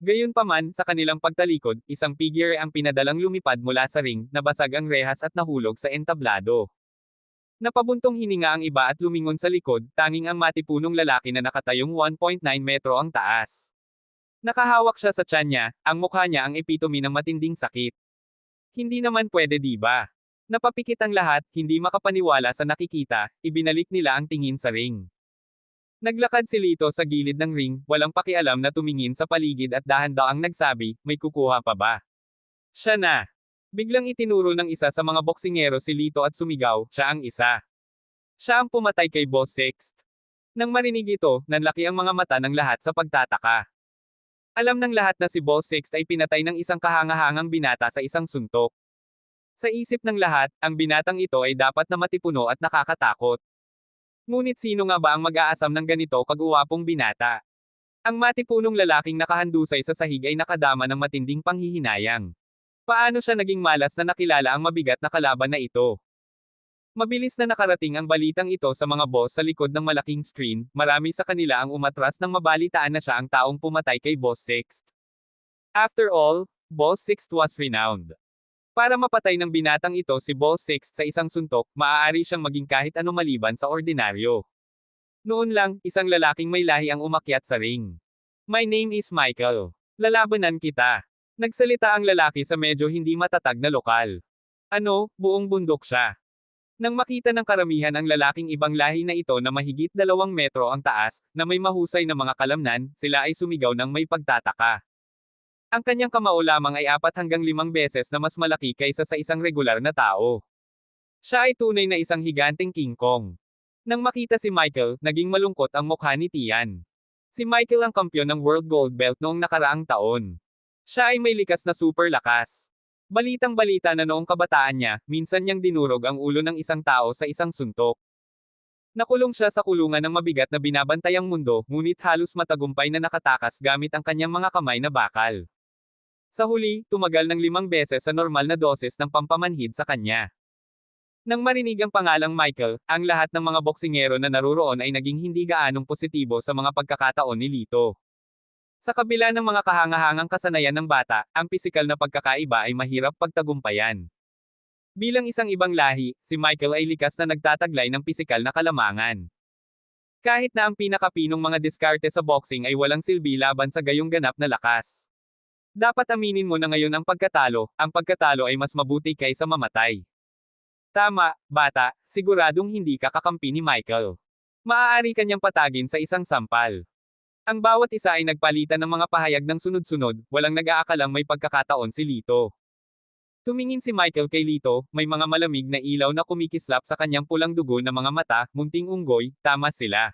Gayunpaman, sa kanilang pagtalikod, isang figure ang pinadalang lumipad mula sa ring, nabasag ang rehas at nahulog sa entablado. Napabuntong hininga ang iba at lumingon sa likod, tanging ang matipunong lalaki na nakatayong 1.9 metro ang taas. Nakahawak siya sa tiyan niya, ang mukha niya ang epitome ng matinding sakit. Hindi naman pwede diba? Napapikit ang lahat, hindi makapaniwala sa nakikita, ibinalik nila ang tingin sa ring. Naglakad si Lito sa gilid ng ring, walang pakialam na tumingin sa paligid at dahan-daang nagsabi, may kukuha pa ba? Siya na. Biglang itinuro ng isa sa mga boksingero si Lito at sumigaw, siya ang isa. Siya ang pumatay kay Boss Sixth. Nang marinig ito, nanlaki ang mga mata ng lahat sa pagtataka. Alam ng lahat na si Boss Sixth ay pinatay ng isang kahangahangang binata sa isang suntok. Sa isip ng lahat, ang binatang ito ay dapat na matipuno at nakakatakot. Ngunit sino nga ba ang mag-aasam ng ganito kaguwapong binata? Ang matipunong lalaking nakahandusay sa sahig ay nakadama ng matinding panghihinayang. Paano siya naging malas na nakilala ang mabigat na kalaban na ito? Mabilis na nakarating ang balitang ito sa mga boss sa likod ng malaking screen, marami sa kanila ang umatras nang mabalitaan na siya ang taong pumatay kay Boss Sixth. After all, Boss Sixth was renowned. Para mapatay ng binatang ito si Boss Sixth sa isang suntok, maaari siyang maging kahit ano maliban sa ordinaryo. Noon lang, isang lalaking may lahi ang umakyat sa ring. My name is Michael. Lalabanan kita. Nagsalita ang lalaki sa medyo hindi matatag na lokal. Ano, buong bundok siya. Nang makita ng karamihan ang lalaking ibang lahi na ito na mahigit 2 metro ang taas, na may mahusay na mga kalamnan, sila ay sumigaw ng may pagtataka. Ang kanyang kamao lamang ay 4 hanggang 5 beses na mas malaki kaysa sa isang regular na tao. Siya ay tunay na isang higanteng King Kong. Nang makita si Michael, naging malungkot ang mukha ni Tian. Si Michael ang kampyon ng World Gold Belt noong nakaraang taon. Siya ay may likas na super lakas. Balitang-balita na noong kabataan niya, minsan niyang dinurog ang ulo ng isang tao sa isang suntok. Nakulong siya sa kulungan ng mabigat na binabantayang mundo, ngunit halos matagumpay na nakatakas gamit ang kanyang mga kamay na bakal. Sa huli, tumagal ng 5 beses sa normal na doses ng pampamanhid sa kanya. Nang marinig ang pangalang Michael, ang lahat ng mga boksingero na naruroon ay naging hindi gaanong positibo sa mga pagkakataon ni Lito. Sa kabila ng mga kahangahangang kasanayan ng bata, ang pisikal na pagkakaiba ay mahirap pagtagumpayan. Bilang isang ibang lahi, si Michael ay likas na nagtataglay ng pisikal na kalamangan. Kahit na ang pinakapinong mga diskarte sa boxing ay walang silbi laban sa gayong ganap na lakas. Dapat aminin mo na ngayon ang pagkatalo ay mas mabuti kaysa mamatay. Tama, bata, siguradong hindi ka kakampi ni Michael. Maaari kanyang patagin sa isang sampal. Ang bawat isa ay nagpalitan ng mga pahayag ng sunod-sunod, walang nag-aakalang may pagkakataon si Lito. Tumingin si Michael kay Lito, may mga malamig na ilaw na kumikislap sa kanyang pulang dugo na mga mata, munting unggoy, tama sila.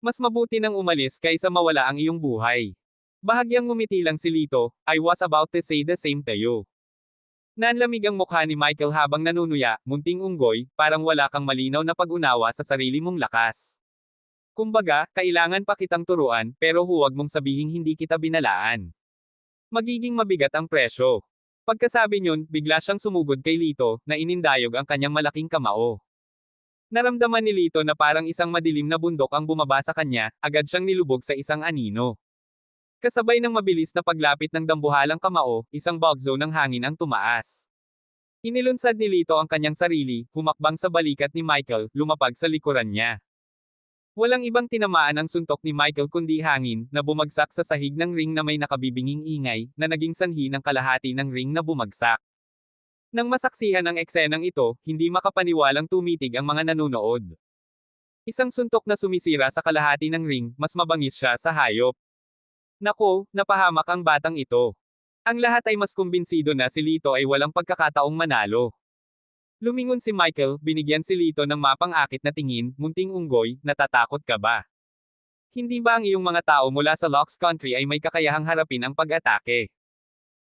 Mas mabuti nang umalis kaysa mawala ang iyong buhay. Bahagyang ngumiti lang si Lito, I was about to say the same to you. Nanlamig ang mukha ni Michael habang nanunuya, munting unggoy, parang wala kang malinaw na pag-unawa sa sarili mong lakas. Kumbaga, kailangan pa kitang turuan, pero huwag mong sabihing hindi kita binalaan. Magiging mabigat ang presyo. Pagkasabi niyon, bigla siyang sumugod kay Lito, na inindayog ang kanyang malaking kamao. Naramdaman ni Lito na parang isang madilim na bundok ang bumaba sa kanya, agad siyang nilubog sa isang anino. Kasabay ng mabilis na paglapit ng dambuhalang kamao, isang bagzo ng hangin ang tumaas. Inilunsad ni Lito ang kanyang sarili, humakbang sa balikat ni Michael, lumapag sa likuran niya. Walang ibang tinamaan ang suntok ni Michael kundi hangin, na bumagsak sa sahig ng ring na may nakabibinging ingay, na naging sanhi ng kalahati ng ring na bumagsak. Nang masaksihan ang eksenang ito, hindi makapaniwalang tumitig ang mga nanunood. Isang suntok na sumisira sa kalahati ng ring, mas mabangis siya sa hayop. Nako, napahamak ang batang ito. Ang lahat ay mas kumbinsido na si Lito ay walang pagkakataong manalo. Lumingon si Michael, binigyan si Lito ng mapang-akit na tingin, munting unggoy, natatakot ka ba? Hindi ba ang iyong mga tao mula sa Lox Country ay may kakayahang harapin ang pag-atake?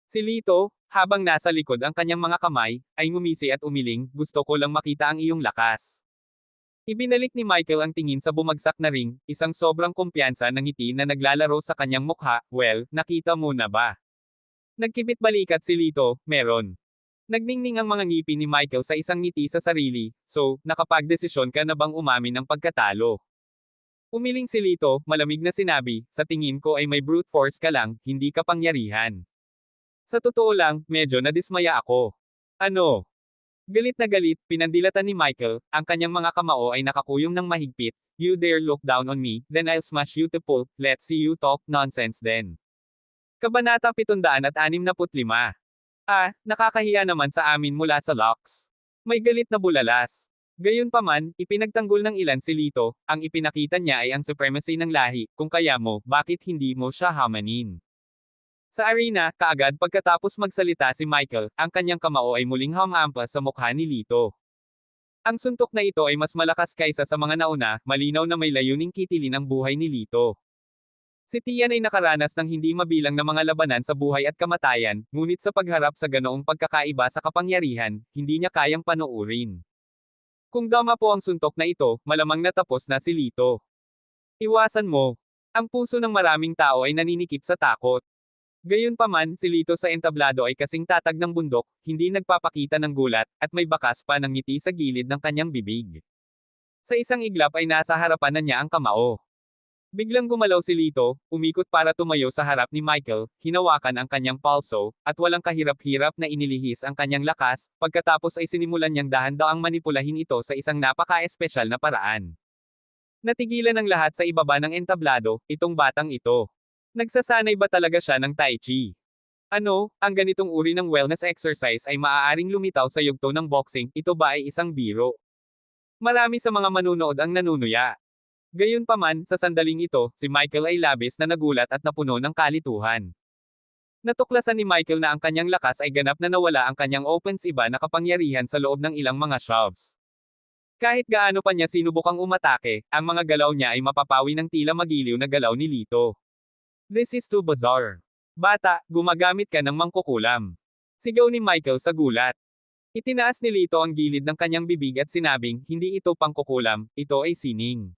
Si Lito, habang nasa likod ang kanyang mga kamay, ay ngumisi at umiling, gusto ko lang makita ang iyong lakas. Ibinalik ni Michael ang tingin sa bumagsak na ring, isang sobrang kumpiyansa ng ngiti na naglalaro sa kanyang mukha, well, nakita mo na ba? Nagkibit balikat si Lito, meron. Nagningning ang mga ngipin ni Michael sa isang ngiti sa sarili, so, nakapagdesisyon ka na bang umamin ng pagkatalo? Umiling si Lito, malamig na sinabi, sa tingin ko ay may brute force ka lang, hindi ka pangyarihan. Sa totoo lang, medyo nadismaya ako. Ano? Galit na galit, pinandilatan ni Michael, ang kanyang mga kamao ay nakakuyong ng mahigpit, you dare look down on me, then I'll smash you to pulp, let's see you talk nonsense then. Kabanata 765. Nakakahiya naman sa amin mula sa Lox. May galit na bulalas. Gayunpaman, ipinagtanggol ng ilan si Lito, ang ipinakita niya ay ang supremacy ng lahi, kung kaya mo, bakit hindi mo siya hamanin? Sa arena, kaagad pagkatapos magsalita si Michael, ang kanyang kamao ay muling hamampas sa mukha ni Lito. Ang suntok na ito ay mas malakas kaysa sa mga nauna, malinaw na may layuning kitilin ang buhay ni Lito. Si Tian ay nakaranas ng hindi mabilang na mga labanan sa buhay at kamatayan, ngunit sa pagharap sa ganoong pagkakaiba sa kapangyarihan, hindi niya kayang panoorin. Kung dama po ang suntok na ito, malamang natapos na si Lito. Iwasan mo. Ang puso ng maraming tao ay naninikip sa takot. Gayunpaman, si Lito sa entablado ay kasing tatag ng bundok, hindi nagpapakita ng gulat, at may bakas pa ng ngiti sa gilid ng kanyang bibig. Sa isang iglap ay nasa harapan na niya ang kamao. Biglang gumalaw si Lito, umikot para tumayo sa harap ni Michael, hinawakan ang kanyang palso, at walang kahirap-hirap na inilihis ang kanyang lakas, pagkatapos ay sinimulan niyang dahan-daang manipulahin ito sa isang napaka-espesyal na paraan. Natigilan ang lahat sa ibaba ng entablado, itong batang ito. Nagsasanay ba talaga siya ng Tai Chi? Ano, ang ganitong uri ng wellness exercise ay maaaring lumitaw sa yugto ng boxing, ito ba ay isang biro? Marami sa mga manunood ang nanunuya. Gayunpaman, sa sandaling ito, si Michael ay labis na nagulat at napuno ng kalituhan. Natuklasan ni Michael na ang kanyang lakas ay ganap na nawala ang kanyang opens iba na kapangyarihan sa loob ng ilang mga shoves. Kahit gaano pa niya sinubukang umatake, ang mga galaw niya ay mapapawi ng tila magiliw na galaw ni Lito. This is too bizarre. Bata, gumagamit ka ng mangkukulam. Sigaw ni Michael sa gulat. Itinaas ni Lito ang gilid ng kanyang bibig at sinabing, hindi ito pangkukulam, ito ay sining.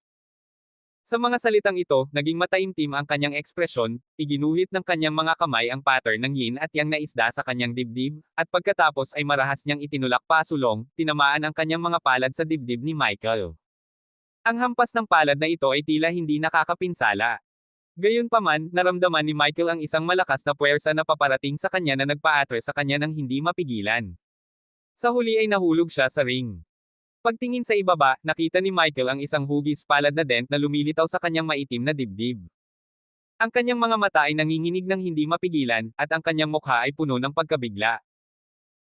Sa mga salitang ito, naging mataimtim ang kanyang ekspresyon, iginuhit ng kanyang mga kamay ang pattern ng yin at yang na isda sa kanyang dibdib, at pagkatapos ay marahas niyang itinulak pasulong, tinamaan ang kanyang mga palad sa dibdib ni Michael. Ang hampas ng palad na ito ay tila hindi nakakapinsala. Gayunpaman, naramdaman ni Michael ang isang malakas na puwersa na paparating sa kanya na nagpaatre sa kanya ng hindi mapigilan. Sa huli ay nahulog siya sa ring. Pagtingin sa ibaba, nakita ni Michael ang isang hugis palad na dent na lumilitaw sa kanyang maitim na dibdib. Ang kanyang mga mata ay nanginginig ng hindi mapigilan, at ang kanyang mukha ay puno ng pagkabigla.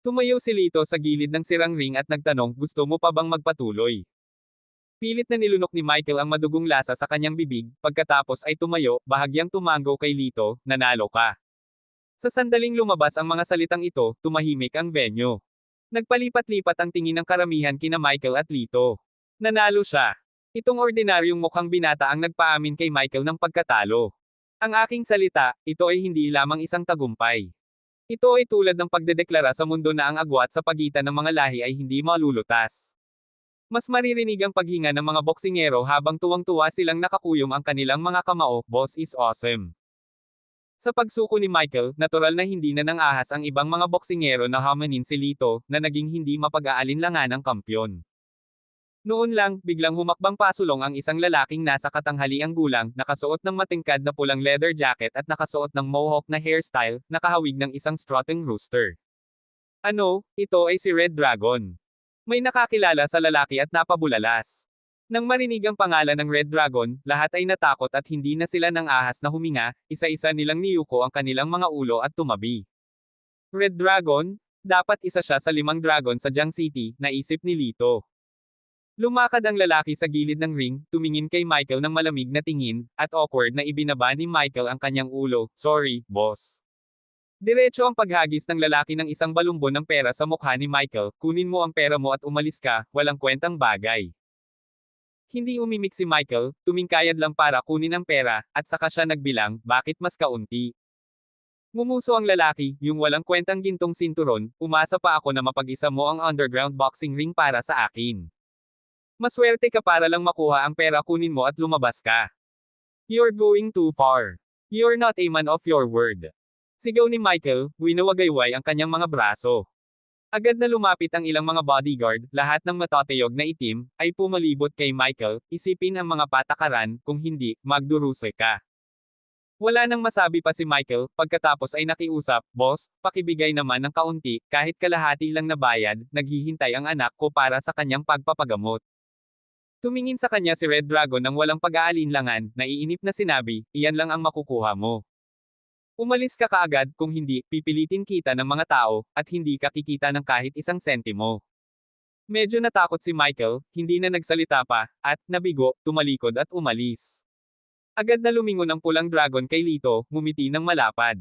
Tumayo si Lito sa gilid ng sirang ring at nagtanong, gusto mo pa bang magpatuloy? Pilit na nilunok ni Michael ang madugong lasa sa kanyang bibig, pagkatapos ay tumayo, bahagyang tumango kay Lito, nanalo ka. Sa sandaling lumabas ang mga salitang ito, tumahimik ang venue. Nagpalipat-lipat ang tingin ng karamihan kina Michael at Lito. Nanalo siya. Itong ordinaryong mukhang binata ang nagpaamin kay Michael ng pagkatalo. Ang aking salita, ito ay hindi lamang isang tagumpay. Ito ay tulad ng pagdedeklara sa mundo na ang agwat sa pagitan ng mga lahi ay hindi malulutas. Mas maririnig ang paghinga ng mga boksingero habang tuwang-tuwa silang nakakuyom ang kanilang mga kamao, boss is awesome. Sa pagsuko ni Michael, natural na hindi na nang ahas ang ibang mga boksingero na hamanin si Lito, na naging hindi mapag-aalinlangan ng kampyon. Noon lang, biglang humakbang pasulong ang isang lalaking nasa katanghaliang gulang, nakasuot ng matingkad na pulang leather jacket at nakasuot ng mohawk na hairstyle, nakahawig ng isang strutting rooster. Ano, ito ay si Red Dragon. May nakakilala sa lalaki at napabulalas. Nang marinig ang pangalan ng Red Dragon, lahat ay natakot at hindi na sila nang ahas na huminga, isa-isa nilang niyuko ang kanilang mga ulo at tumabi. Red Dragon? Dapat isa siya sa 5 dragon sa Jiang City, naisip ni Lito. Lumakad ang lalaki sa gilid ng ring, tumingin kay Michael ng malamig na tingin, at awkward na ibinaba ni Michael ang kanyang ulo, sorry, boss. Diretso ang paghagis ng lalaki ng isang balumbon ng pera sa mukha ni Michael, kunin mo ang pera mo at umalis ka, walang kwentang bagay. Hindi umimik si Michael, tumingkayad lang para kunin ang pera, at saka siya nagbilang, bakit mas kaunti? Ngumuso ang lalaki, yung walang kwentang gintong sinturon, umasa pa ako na mapag-isa mo ang underground boxing ring para sa akin. Maswerte ka para lang makuha ang pera, kunin mo at lumabas ka. You're going too far. You're not a man of your word. Sigaw ni Michael, winawagayway ang kanyang mga braso. Agad na lumapit ang ilang mga bodyguard, lahat ng matatayog na itim, ay pumalibot kay Michael, isipin ang mga patakaran, kung hindi, magduruse ka. Wala nang masabi pa si Michael, pagkatapos ay nakiusap, boss, pakibigay naman ng kaunti, kahit kalahati lang na bayad, naghihintay ang anak ko para sa kanyang pagpapagamot. Tumingin sa kanya si Red Dragon ng walang pag-aalinlangan, naiinip na sinabi, iyan lang ang makukuha mo. Umalis ka kaagad, kung hindi, pipilitin kita ng mga tao, at hindi ka kikita ng kahit isang sentimo. Medyo natakot si Michael, hindi na nagsalita pa, at, nabigo, tumalikod at umalis. Agad na lumingon ang pulang dragon kay Lito, ngumiti ng malapad.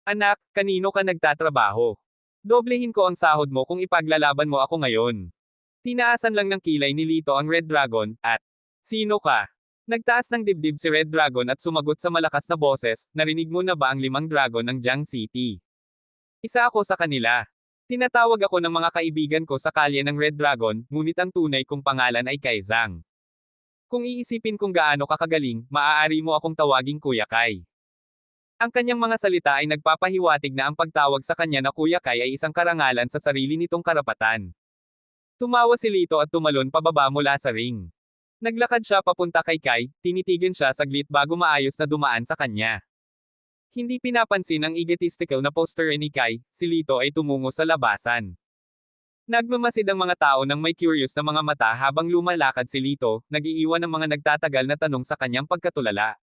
Anak, kanino ka nagtatrabaho? Doblehin ko ang sahod mo kung ipaglalaban mo ako ngayon. Tinaasan lang ng kilay ni Lito ang Red Dragon, at, sino ka? Nagtaas ng dibdib si Red Dragon at sumagot sa malakas na boses, narinig mo na ba ang 5 dragon ng Jiang City? Isa ako sa kanila. Tinatawag ako ng mga kaibigan ko sa kalye ng Red Dragon, ngunit ang tunay kong pangalan ay Kai Zhang. Kung iisipin kung gaano kakagaling, maaari mo akong tawaging Kuya Kai. Ang kanyang mga salita ay nagpapahiwatig na ang pagtawag sa kanya na Kuya Kai ay isang karangalan sa sarili nitong karapatan. Tumawa si Lito at tumalon pababa mula sa ring. Naglakad siya papunta kay Kai, tinitigan siya saglit bago maayos na dumaan sa kanya. Hindi pinapansin ang egotistical na poster ni Kai, si Lito ay tumungo sa labasan. Nagmamasid ang mga tao ng may curious na mga mata habang lumalakad si Lito, nag-iiwan ng mga nagtatagal na tanong sa kanyang pagkatulala.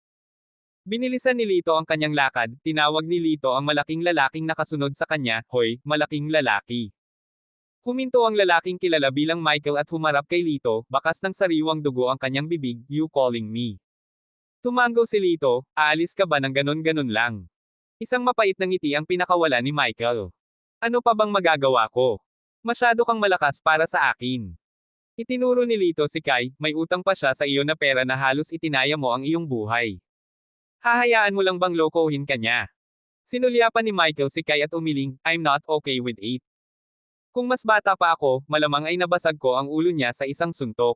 Binilisan ni Lito ang kanyang lakad, tinawag ni Lito ang malaking lalaking nakasunod sa kanya, hoy, malaking lalaki. Huminto ang lalaking kilala bilang Michael at humarap kay Lito, bakas ng sariwang dugo ang kanyang bibig, you calling me. Tumango si Lito, aalis ka ba ng ganon-ganon lang? Isang mapait na ngiti ang pinakawala ni Michael. Ano pa bang magagawa ko? Masyado kang malakas para sa akin. Itinuro ni Lito si Kai, may utang pa siya sa iyo na pera na halos itinaya mo ang iyong buhay. Hahayaan mo lang bang lokohin ka niya? Sinulyapan ni Michael si Kai at umiling, I'm not okay with it. Kung mas bata pa ako, malamang ay nabasag ko ang ulo niya sa isang suntok.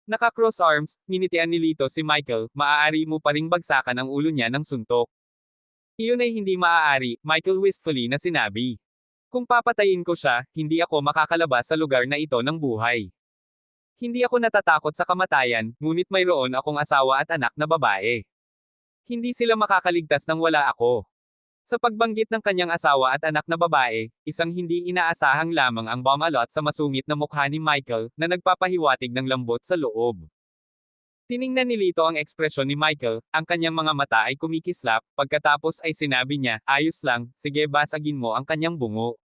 Naka-cross arms, nginitian ni Lito si Michael, maaari mo pa ring bagsakan ang ulo niya ng suntok. Iyon ay hindi maaari, Michael wistfully na sinabi. Kung papatayin ko siya, hindi ako makakalabas sa lugar na ito ng buhay. Hindi ako natatakot sa kamatayan, ngunit mayroon akong asawa at anak na babae. Hindi sila makakaligtas nang wala ako. Sa pagbanggit ng kanyang asawa at anak na babae, isang hindi inaasahang lamang ang bumalot sa masungit na mukha ni Michael, na nagpapahiwatig ng lambot sa loob. Tiningnan ni Lito ang ekspresyon ni Michael, ang kanyang mga mata ay kumikislap, pagkatapos ay sinabi niya, ayos lang, sige basagin mo ang kanyang bungo.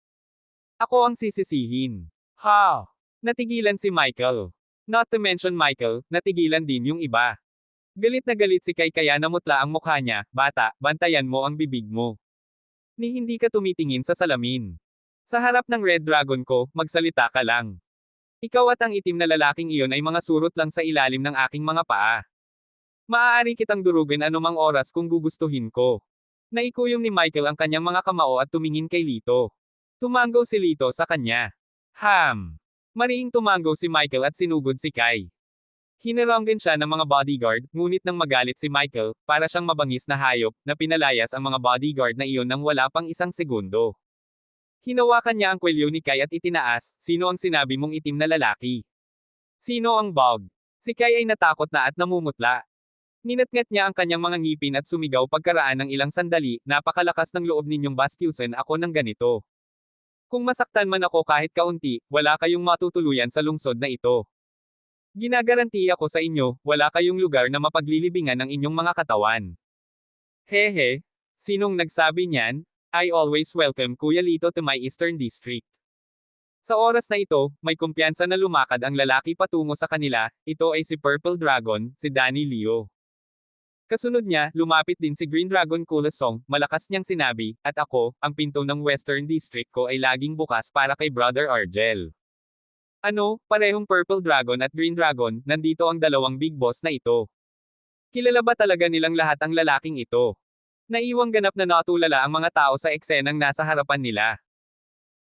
Ako ang sisisihin. Ha! Natigilan si Michael. Not to mention Michael, natigilan din yung iba. Galit na galit si Kai kaya namutla ang mukha niya, bata, bantayan mo ang bibig mo. Ni hindi ka tumitingin sa salamin. Sa harap ng Red Dragon ko, magsalita ka lang. Ikaw at ang itim na lalaking iyon ay mga surot lang sa ilalim ng aking mga paa. Maaari kitang durugin anumang oras kung gugustuhin ko. Naikuyom ni Michael ang kanyang mga kamao at tumingin kay Lito. Tumango si Lito sa kanya. Mariing tumango si Michael at sinugod si Kai. Hinaranggan siya ng mga bodyguard, ngunit nang magalit si Michael, para siyang mabangis na hayop, na pinalayas ang mga bodyguard na iyon nang wala pang isang segundo. Hinawakan niya ang kwelyo ni Kai at itinaas, sino ang sinabi mong itim na lalaki? Sino ang bog? Si Kai ay natakot na at namumutla. Ninatngat niya ang kanyang mga ngipin at sumigaw pagkaraan ng ilang sandali, napakalakas ng loob ninyong bastyusan ako ng ganito. Kung masaktan man ako kahit kaunti, wala kayong matutuluyan sa lungsod na ito. Ginagaranti ako sa inyo, wala kayong lugar na mapaglilibingan ng inyong mga katawan. Hehe, sinong nagsabi niyan? I always welcome Kuya Lito to my Eastern District. Sa oras na ito, may kumpiyansa na lumakad ang lalaki patungo sa kanila, ito ay si Purple Dragon, si Danny Leo. Kasunod niya, lumapit din si Green Dragon Kulasong, malakas niyang sinabi, at ako, ang pinto ng Western District ko ay laging bukas para kay Brother Argel. Ano, parehong Purple Dragon at Green Dragon, nandito ang dalawang big boss na ito. Kilala ba talaga nilang lahat ang lalaking ito? Naiwang ganap na natulala ang mga tao sa eksenang nasa harapan nila.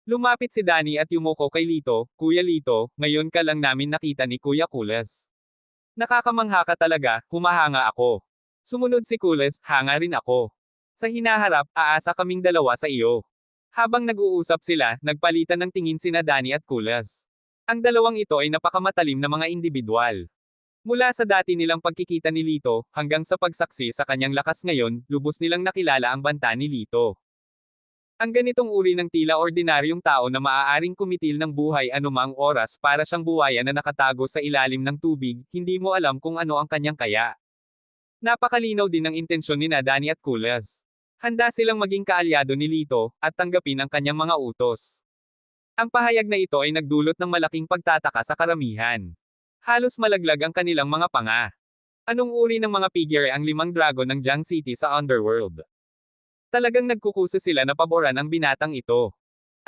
Lumapit si Danny at yumuko kay Lito, Kuya Lito, ngayon ka lang namin nakita ni Kuya Kulas. Nakakamangha ka talaga, humahanga ako. Sumunod si Kulas, hanga rin ako. Sa hinaharap, aasa kaming dalawa sa iyo. Habang nag-uusap sila, nagpalitan ng tingin sina Danny at Kulas. Ang dalawang ito ay napakamatalim na mga individual. Mula sa dati nilang pagkikita ni Lito, hanggang sa pagsaksi sa kanyang lakas ngayon, lubos nilang nakilala ang banta ni Lito. Ang ganitong uri ng tila ordinaryong tao na maaaring kumitil ng buhay anumang oras para siyang buwaya na nakatago sa ilalim ng tubig, hindi mo alam kung ano ang kanyang kaya. Napakalinaw din ng intensyon ni Danny at Kulas. Handa silang maging kaalyado ni Lito, at tanggapin ang kanyang mga utos. Ang pahayag na ito ay nagdulot ng malaking pagtataka sa karamihan. Halos malaglag ang kanilang mga panga. Anong uri ng mga figure ang limang dragon ng Jiang City sa Underworld? Talagang nagkukusa sila na paboran ang binatang ito.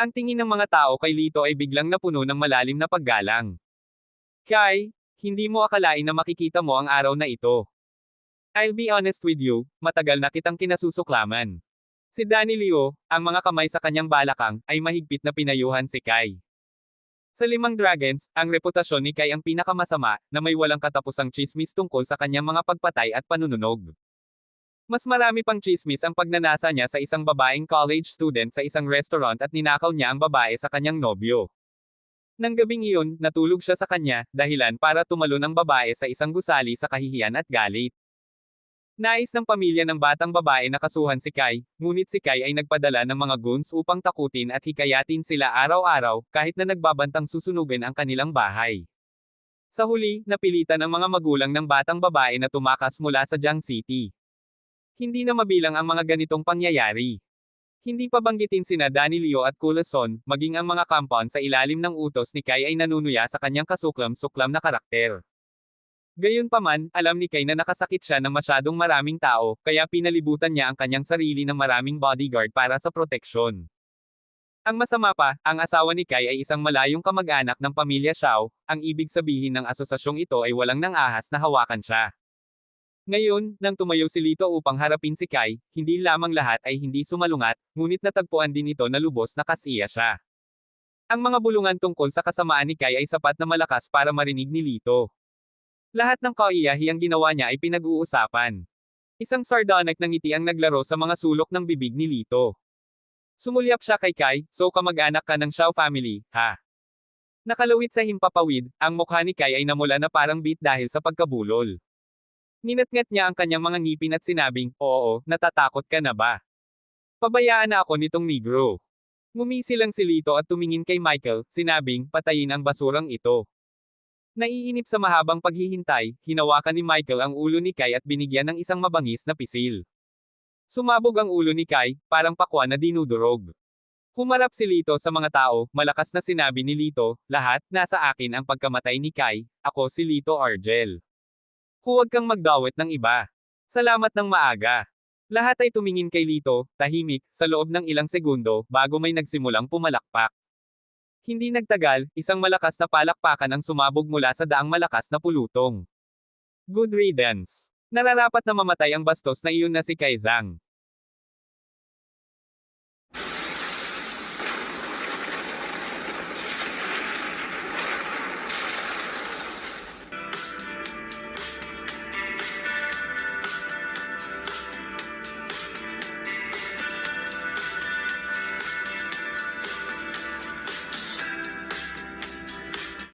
Ang tingin ng mga tao kay Lito ay biglang napuno ng malalim na paggalang. Kai, hindi mo akalain na makikita mo ang araw na ito. I'll be honest with you, matagal na kitang kinasusuklaman. Si Danny Leo, ang mga kamay sa kanyang balakang, ay mahigpit na pinayuhan si Kai. Sa limang dragons, ang reputasyon ni Kai ang pinakamasama, na may walang katapusang chismis tungkol sa kanyang mga pagpatay at panununog. Mas marami pang chismis ang pagnanasa niya sa isang babaeng college student sa isang restaurant at ninakaw niya ang babae sa kanyang nobyo. Nang gabing iyon, natulog siya sa kanya, dahilan para tumalon ang babae sa isang gusali sa kahihiyan at galit. Nais ng pamilya ng batang babae na kasuhan si Kai, ngunit si Kai ay nagpadala ng mga goons upang takutin at hikayatin sila araw-araw, kahit na nagbabantang susunugin ang kanilang bahay. Sa huli, napilitan ang mga magulang ng batang babae na tumakas mula sa Jiang City. Hindi na mabilang ang mga ganitong pangyayari. Hindi pa banggitin sina Danny Leo at Kulasong, maging ang mga compound sa ilalim ng utos ni Kai ay nanunuya sa kanyang kasuklam-suklam na karakter. Gayunpaman, alam ni Kai na nakasakit siya ng masyadong maraming tao, kaya pinalibutan niya ang kanyang sarili ng maraming bodyguard para sa proteksyon. Ang masama pa, ang asawa ni Kai ay isang malayong kamag-anak ng pamilya Xiao, ang ibig sabihin ng asosasyong ito ay walang nang-ahas na hawakan siya. Ngayon, nang tumayo si Lito upang harapin si Kai, hindi lamang lahat ay hindi sumalungat, ngunit natagpuan din ito na lubos na kasiya siya. Ang mga bulungan tungkol sa kasamaan ni Kai ay sapat na malakas para marinig ni Lito. Lahat ng kaiyahiyang ginawa niya ay pinag-uusapan. Isang sardonic na ngiti ang naglaro sa mga sulok ng bibig ni Lito. Sumulyap siya kay Kai, so kamag-anak ka ng Xiao family, ha? Nakalawit sa himpapawid, ang mukha ni Kai ay namula na parang beat dahil sa pagkabulol. Ninatngat niya ang kanyang mga ngipin at sinabing, oo, natatakot ka na ba? Pabayaan na ako nitong negro. Ngumisi lang si Lito at tumingin kay Michael, sinabing, patayin ang basurang ito. Naiinip sa mahabang paghihintay, hinawakan ni Michael ang ulo ni Kai at binigyan ng isang mabangis na pisil. Sumabog ang ulo ni Kai, parang pakwan na dinudurog. Humarap si Lito sa mga tao, malakas na sinabi ni Lito, lahat, nasa akin ang pagkamatay ni Kai, ako si Lito Argel. Huwag kang magdawit ng iba. Salamat ng maaga. Lahat ay tumingin kay Lito, tahimik, sa loob ng ilang segundo, bago may nagsimulang pumalakpak. Hindi nagtagal, isang malakas na palakpakan ang sumabog mula sa daang malakas na pulutong. Good riddance. Nararapat na mamatay ang bastos na iyon na si Kai Zhang.